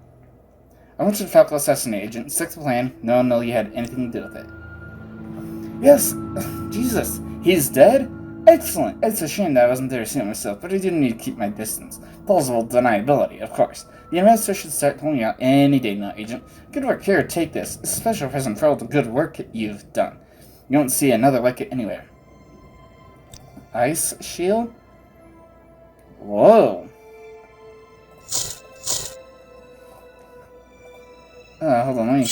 I want you to Falco assassinate agent. Stick to the plan. No one know you had anything to do with it. Yes! Jesus! He's dead? Excellent! It's a shame that I wasn't there to see it myself, but I didn't need to keep my distance. Plausible deniability, of course. The ambassador should start pulling you out any day now, agent. Good work. Here, take this. It's a special present for all the good work you've done. You won't see another like it anywhere. Ice shield? Whoa! Hold on, let me...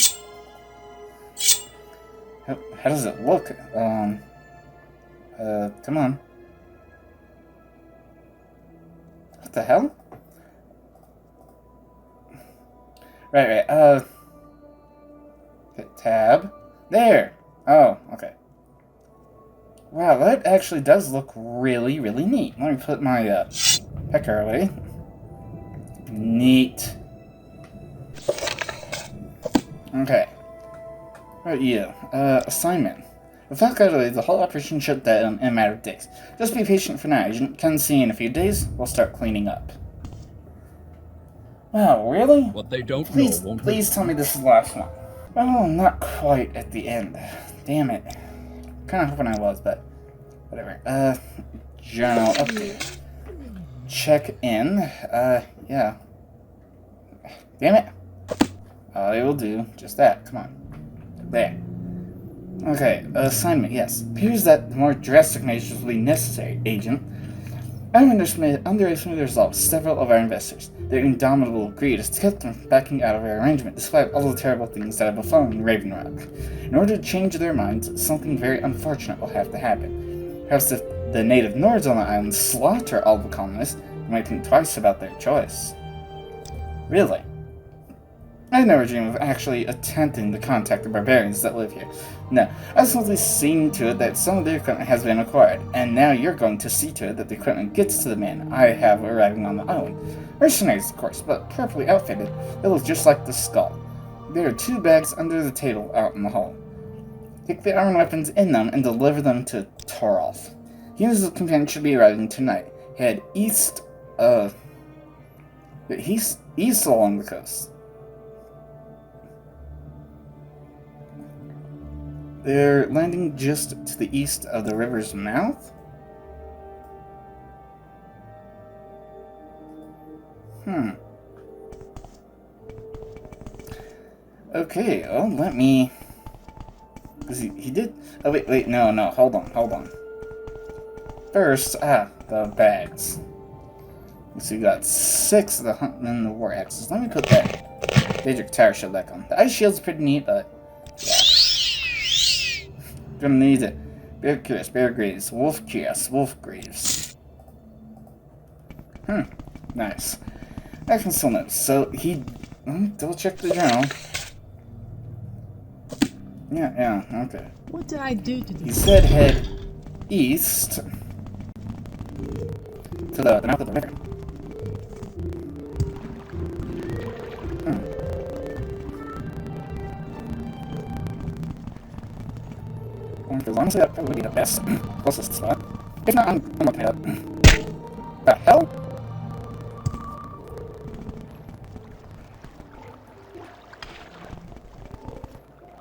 How does it look? Come on. What the hell? Right, Hit tab. There! Oh, okay. Wow, that actually does look really, really neat. Let me put my pecker away. Neat. Okay. What about you? Assignment. Without delay, the whole operation shut down in a matter of days. Just be patient for now, Agent. Come see in a few days. We'll start cleaning up. Wow, really? What they don't Please, know won't please tell me this is the last one. Oh, not quite at the end. Damn it. Kinda hoping I was, but whatever. Journal update. Check in. Yeah. Damn it. I will do just that. Come on. There. Okay, assignment, yes. Appears that more drastic measures will be necessary, Agent. I underestimated the results of several of our investors. Their indomitable greed has kept them from backing out of our arrangement despite all the terrible things that have befallen Raven Rock. In order to change their minds, something very unfortunate will have to happen. Perhaps if the native Nords on the island slaughter all the colonists, they might think twice about their choice. Really? I never dream of actually attempting to contact the barbarians that live here. No, I've simply seen to it that some of their equipment has been acquired, and now you're going to see to it that the equipment gets to the men I have arriving on the island. Mercenaries, of course, but properly outfitted. They look just like the skull. There are 2 bags under the table out in the hall. Take the iron weapons in them and deliver them to Torolf. He and his companion should be arriving tonight. Head east along the coast. They're landing just to the east of the river's mouth? Okay, well, let me... Because he did... Oh, wait, no, hold on. First, the bags. So you got 6 of the hunt and the war axes. Let me put that Daedric Tower shield back on. The ice shield's pretty neat, but... yeah. Gonna need it. Bear Graves, Wolf Graves. Nice. I can still notice. So he double check the journal. Yeah, okay. What did I do to He this? said head east to the mouth of the river. Because honestly, that probably would be the best, closest spot. If not, I'm looking it up. The hell?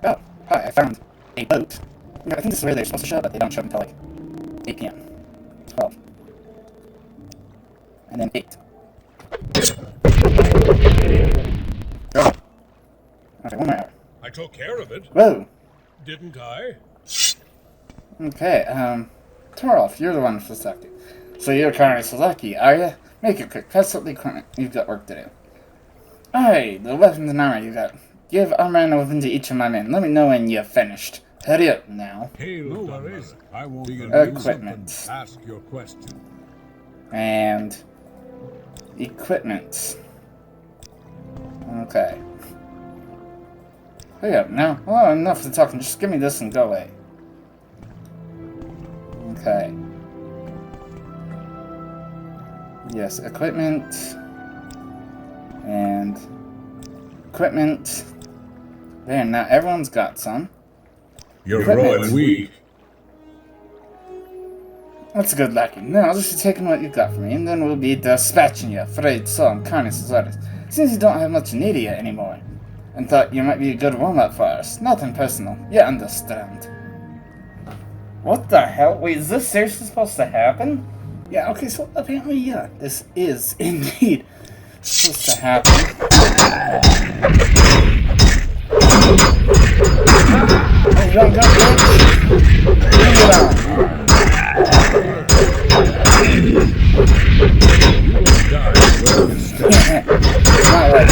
Oh, hi, I found a boat. I think this is where they're supposed to show up, but they don't show up until like 8 p.m. 12. And then 8. Oh. Okay, 1 more hour. I took care of it, Whoa! didn't I? Okay, Torolf, you're the one for Saki. So you're Carnius Saki, are you? Make it quick, pass up the equipment. You've got work to do. Alright, the weapons and armor you got. Give armor and a weapon to each of my men. Let me know when you're finished. Hurry up now. No worries. I won't Equipment. Ask your question. And equipment. Okay. Hurry up now. Oh, enough of the talking. Just give me this and go away. Okay. Yes, equipment. And equipment. There, now everyone's got some. You're Equipment. growing weak. That's good lacking. Now I'll just be taking what you've got from me, and then we'll be dispatching you. Afraid so, I'm Carnius' orders. Since you don't have much need of you anymore, and thought you might be a good warm-up for us. Nothing personal. You understand. What the hell? Wait, is this seriously supposed to happen? Yeah, okay, so apparently, yeah, this is indeed supposed to happen. Hey, you wanna go, bitch? Bring it on. Not like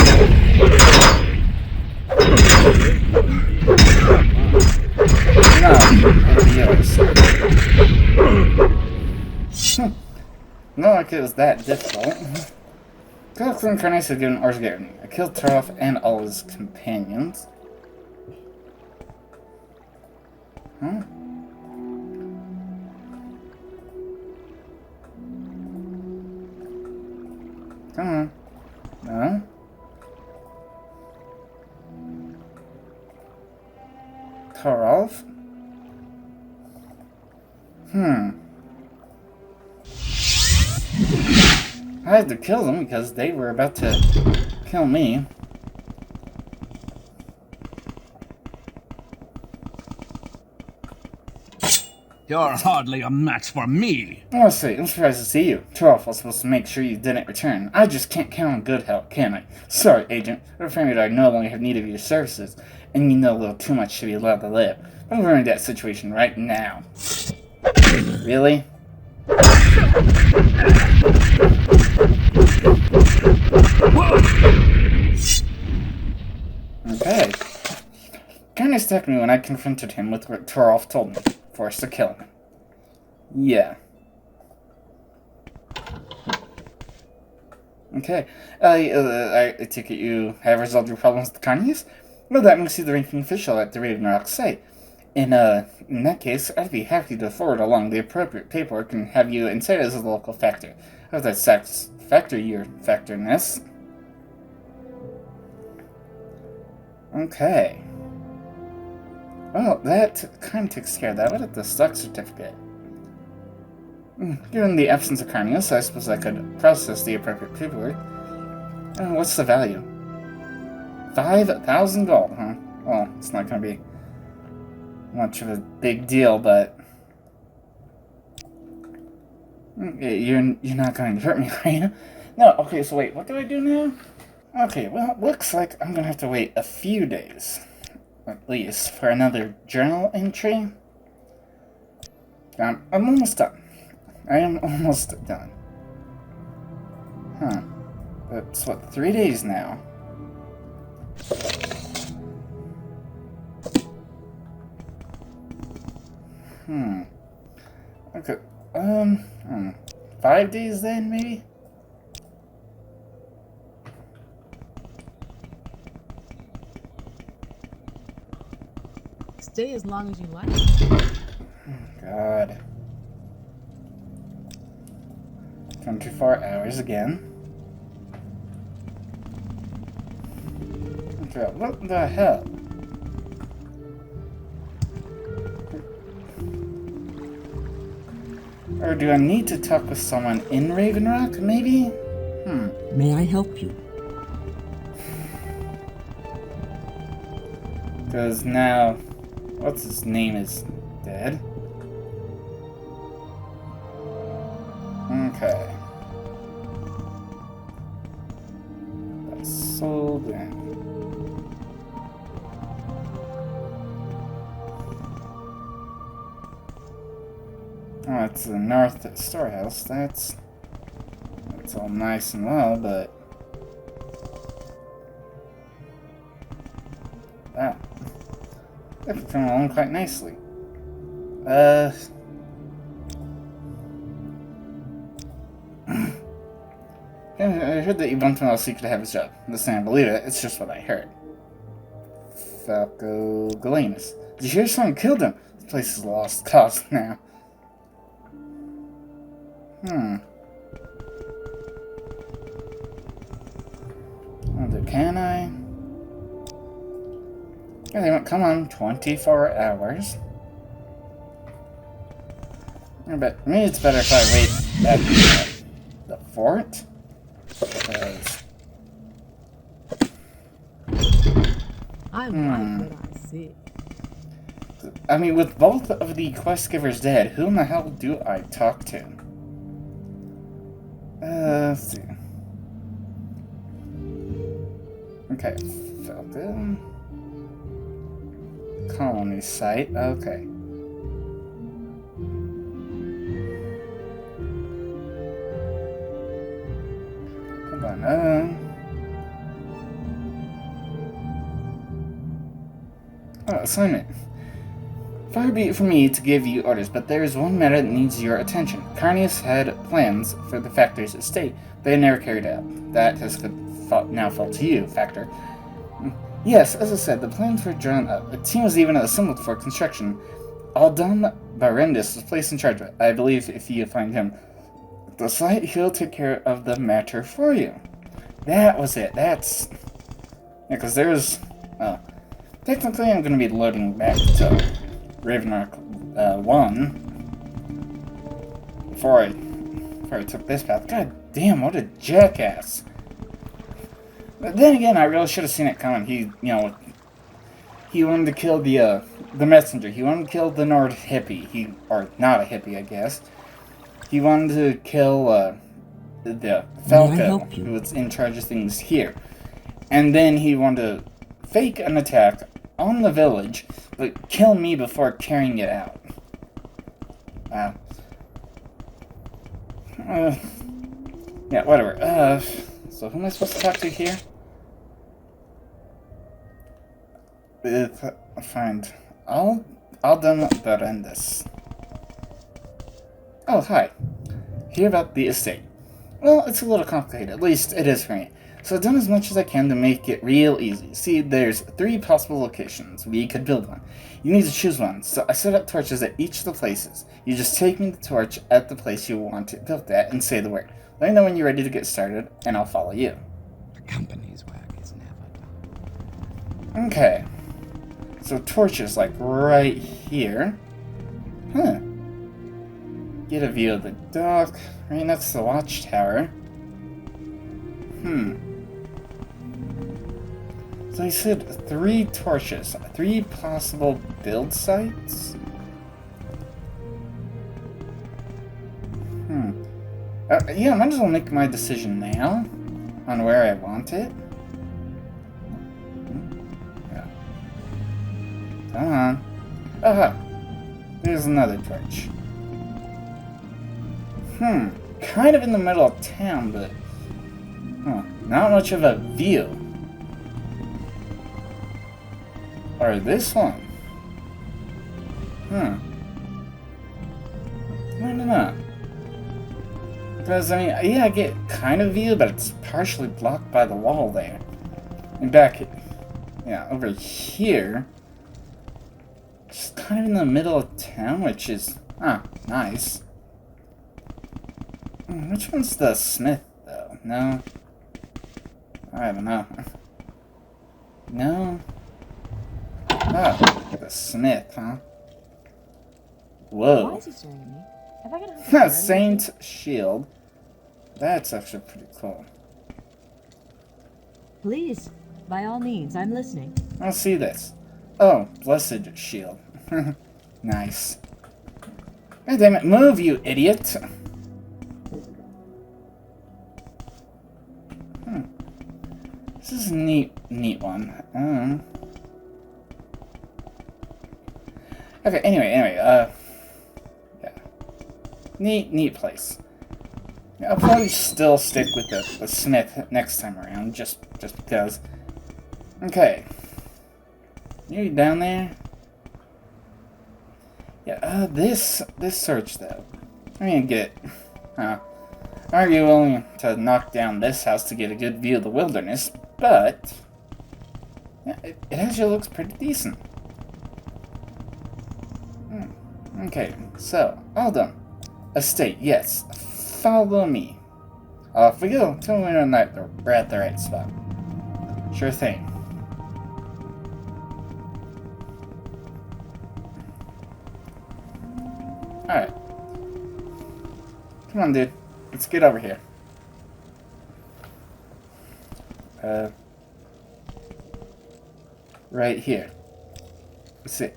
Not like it was that difficult. Carnius had given orders to get me. I killed Torolf and all his companions. Huh? Come on. No? Tarov? I had to kill them because they were about to kill me. You're hardly a match for me. Honestly, I'm surprised to see you. Tarov was supposed to make sure you didn't return. I just can't count on good help, can I? Sorry, Agent. I'm afraid I no longer have need of your services, and you know a little too much to be allowed to live. I'm ruining that situation right now. Really? Okay. Carnius attacked me when I confronted him with what Tarov told me, forced to kill him. Yeah. Okay. I take it you have resolved your problems with Carnius? Well, that makes you the ranking official at the Raven Rock site. In that case, I'd be happy to forward along the appropriate paperwork and have you inside as a local factor. Of that factor your factorness. Okay. Well, that kind of takes care of that. What about the stock certificate? Given the absence of Carnius, I suppose I could process the appropriate paperwork. What's the value? 5,000 gold, huh? Well, it's not going to be much of a big deal, but you're not going to hurt me, are you? No. Okay, so wait, what do I do now? Okay, well, it looks like I'm going to have to wait a few days, at least, for another journal entry. I'm almost done. I am almost done. Huh. That's, what, 3 days now? Okay, 5 days then, maybe? Stay as long as you like. God. 24 hours again. Okay, what the hell? Or do I need to talk with someone in Raven Rock, maybe? May I help you? Because now, what's his name is dead. Okay. That's sold in. Oh, it's the North Storehouse. That's all nice and well, but wow, that's coming along quite nicely. I heard that you bumped him out so you could have his job. Listen, I believe it. It's just what I heard. Falco Galenus. Did you hear someone killed him? This place is lost cause now. Can I? Yeah, they won't come on 24 hours. But maybe it's better if I wait at the fort. Because I like what I see. I mean, with both of the quest givers dead, who in the hell do I talk to? Let's see. Okay, Falcon. Colony site, okay. Hold on, assignment. Far be it from me to give you orders, but there is one matter that needs your attention. Carnius had plans for the Factor's estate, but they never carried out. That has now fall to you, Factor. Yes, as I said, the plans were drawn up. A team was even assembled for construction. Aldon Barendis was placed in charge of it. I believe if you find him at the site, he'll take care of the matter for you. That was it. That's... Yeah, because there's... technically, I'm going to be loading back to Ravenrock 1 before I took this path. God damn, what a jackass. But then again, I really should have seen it coming. He wanted to kill the messenger. He wanted to kill the Nord hippie. Or not a hippie, I guess. He wanted to kill the Falco, who was in charge of things here. And then he wanted to fake an attack on the village, but kill me before carrying it out. Wow. Yeah, whatever. So who am I supposed to talk to here? Find Aldon Barendis. Oh, hi. Hear about the estate. Well, it's a little complicated. At least it is for me. So I've done as much as I can to make it real easy. See, there's 3 possible locations we could build one. You need to choose one, so I set up torches at each of the places. You just take me the torch at the place you want it built at and say the word. Let me know when you're ready to get started, and I'll follow you. The company's work is never done. Okay. So torches, like, right here. Huh. Get a view of the dock, right next to the watchtower. So he said 3 torches, 3 possible build sites? Yeah, I might as well make my decision now on where I want it. Yeah. Come on. Aha! There's another torch. Kind of in the middle of town, but... not much of a view. Or this one. I don't know. Because, I mean, yeah, I get kind of view, but it's partially blocked by the wall there. And back, yeah, over here, just kind of in the middle of town, which is, nice. Which one's the smith, though? No? I don't know. No? Oh, the smith, huh? Whoa. Why is he staring at me? Have I got a Saint Shield. That's actually pretty cool. Please, by all means, I'm listening. I'll see this. Oh, Blessed Shield. Nice. God damn it, move, you idiot! This is a neat one. Okay, anyway, yeah. Neat place. I'll probably still stick with the smith next time around, just because. Okay. You down there? Yeah, this search, though. I'm gonna get... Are you willing to knock down this house to get a good view of the wilderness? But... yeah, it actually looks pretty decent. Okay, so, all done. Estate, yes. Follow me. Off we go. Tell me when we're at the right spot. Sure thing. Alright. Come on, dude. Let's get over here. Right here. Let's see.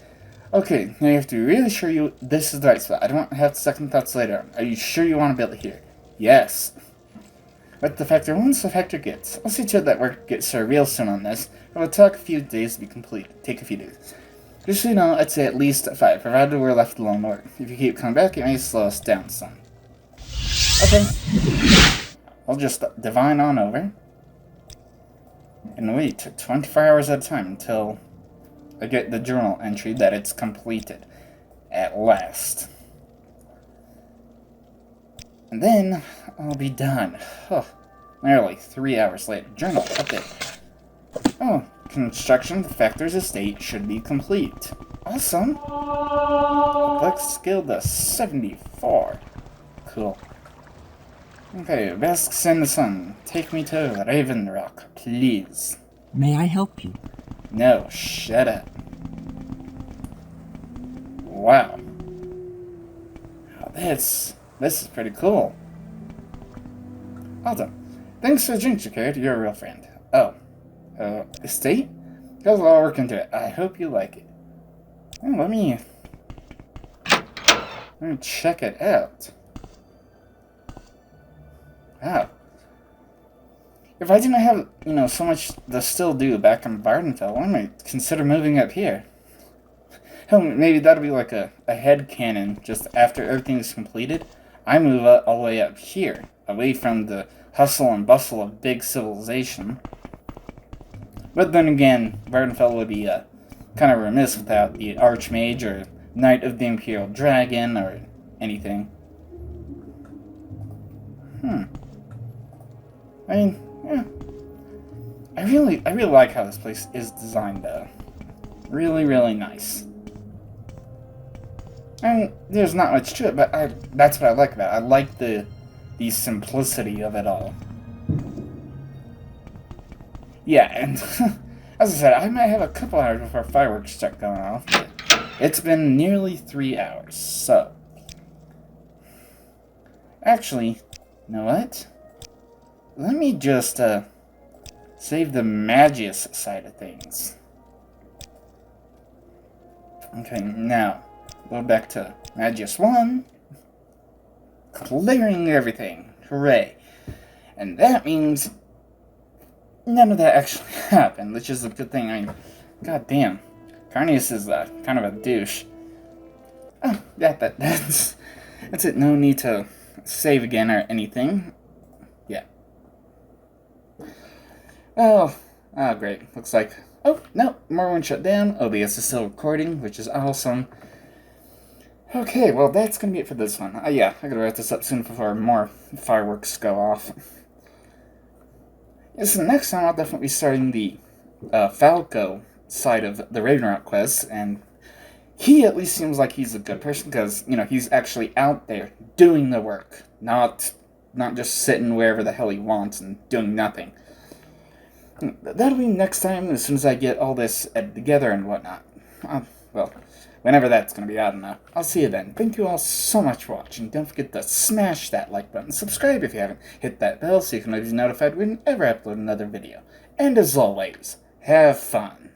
Okay, now you have to be really sure this is the right spot. I don't have second thoughts later. Are you sure you want to build it here? Yes. Let the factor once the factor gets. I'll see to it that work gets started real soon on this. It will take a few days to be complete. Take a few days. Just so you know, I'd say at least 5, provided we're left alone or if you keep coming back, it may slow us down some. Okay. I'll just divine on over. And wait 24 hours at a time until I get the journal entry that it's completed. At last. And then I'll be done. Oh, nearly 3 hours later. Journal update. Oh, construction of the factor's estate should be complete. Awesome. Complex skill to 74. Cool. Okay, Basks in the sun. Take me to Raven Rock, please. May I help you? No, shut up. Wow. Oh, this is pretty cool. Awesome. Thanks for the drink, Jakard. You're a real friend. Oh. Estate? Goes a lot of work into it. I hope you like it. Oh, let me check it out. Wow. If I didn't have, so much to still do back in Vardenfell, I might consider moving up here. Hell, maybe that'll be like a headcanon. Just after everything's completed, I move all the way up here, away from the hustle and bustle of big civilization. But then again, Vardenfell would be kind of remiss without the Archmage or Knight of the Imperial Dragon or anything. I mean, yeah. I really like how this place is designed, though. Really, really nice. I mean, there's not much to it, but that's what I like about it. I like the simplicity of it all. Yeah, and as I said, I might have a couple hours before fireworks start going off, but it's been nearly 3 hours, so... Actually, you know what? Let me just, save the Magius side of things. Okay, now, go back to Magius 1. Clearing everything. Hooray. And that means none of that actually happened, which is a good thing. I mean, goddamn. Carnius is, kind of a douche. Oh, that's it. No need to save again or anything. Yeah. Oh, great. Looks like... Oh, no, Morrowind shut down. OBS is still recording, which is awesome. Okay, well, that's gonna be it for this one. Yeah, I gotta wrap this up soon before more fireworks go off. Yeah, so next time I'll definitely be starting the Falco side of the Ravenrock quest, and he at least seems like he's a good person, because, he's actually out there doing the work, not just sitting wherever the hell he wants and doing nothing. That'll be next time, as soon as I get all this together and whatnot. Well, whenever that's going to be, I don't know. I'll see you then. Thank you all so much for watching. Don't forget to smash that like button, subscribe if you haven't, hit that bell so you can always be notified whenever I upload another video. And as always, have fun.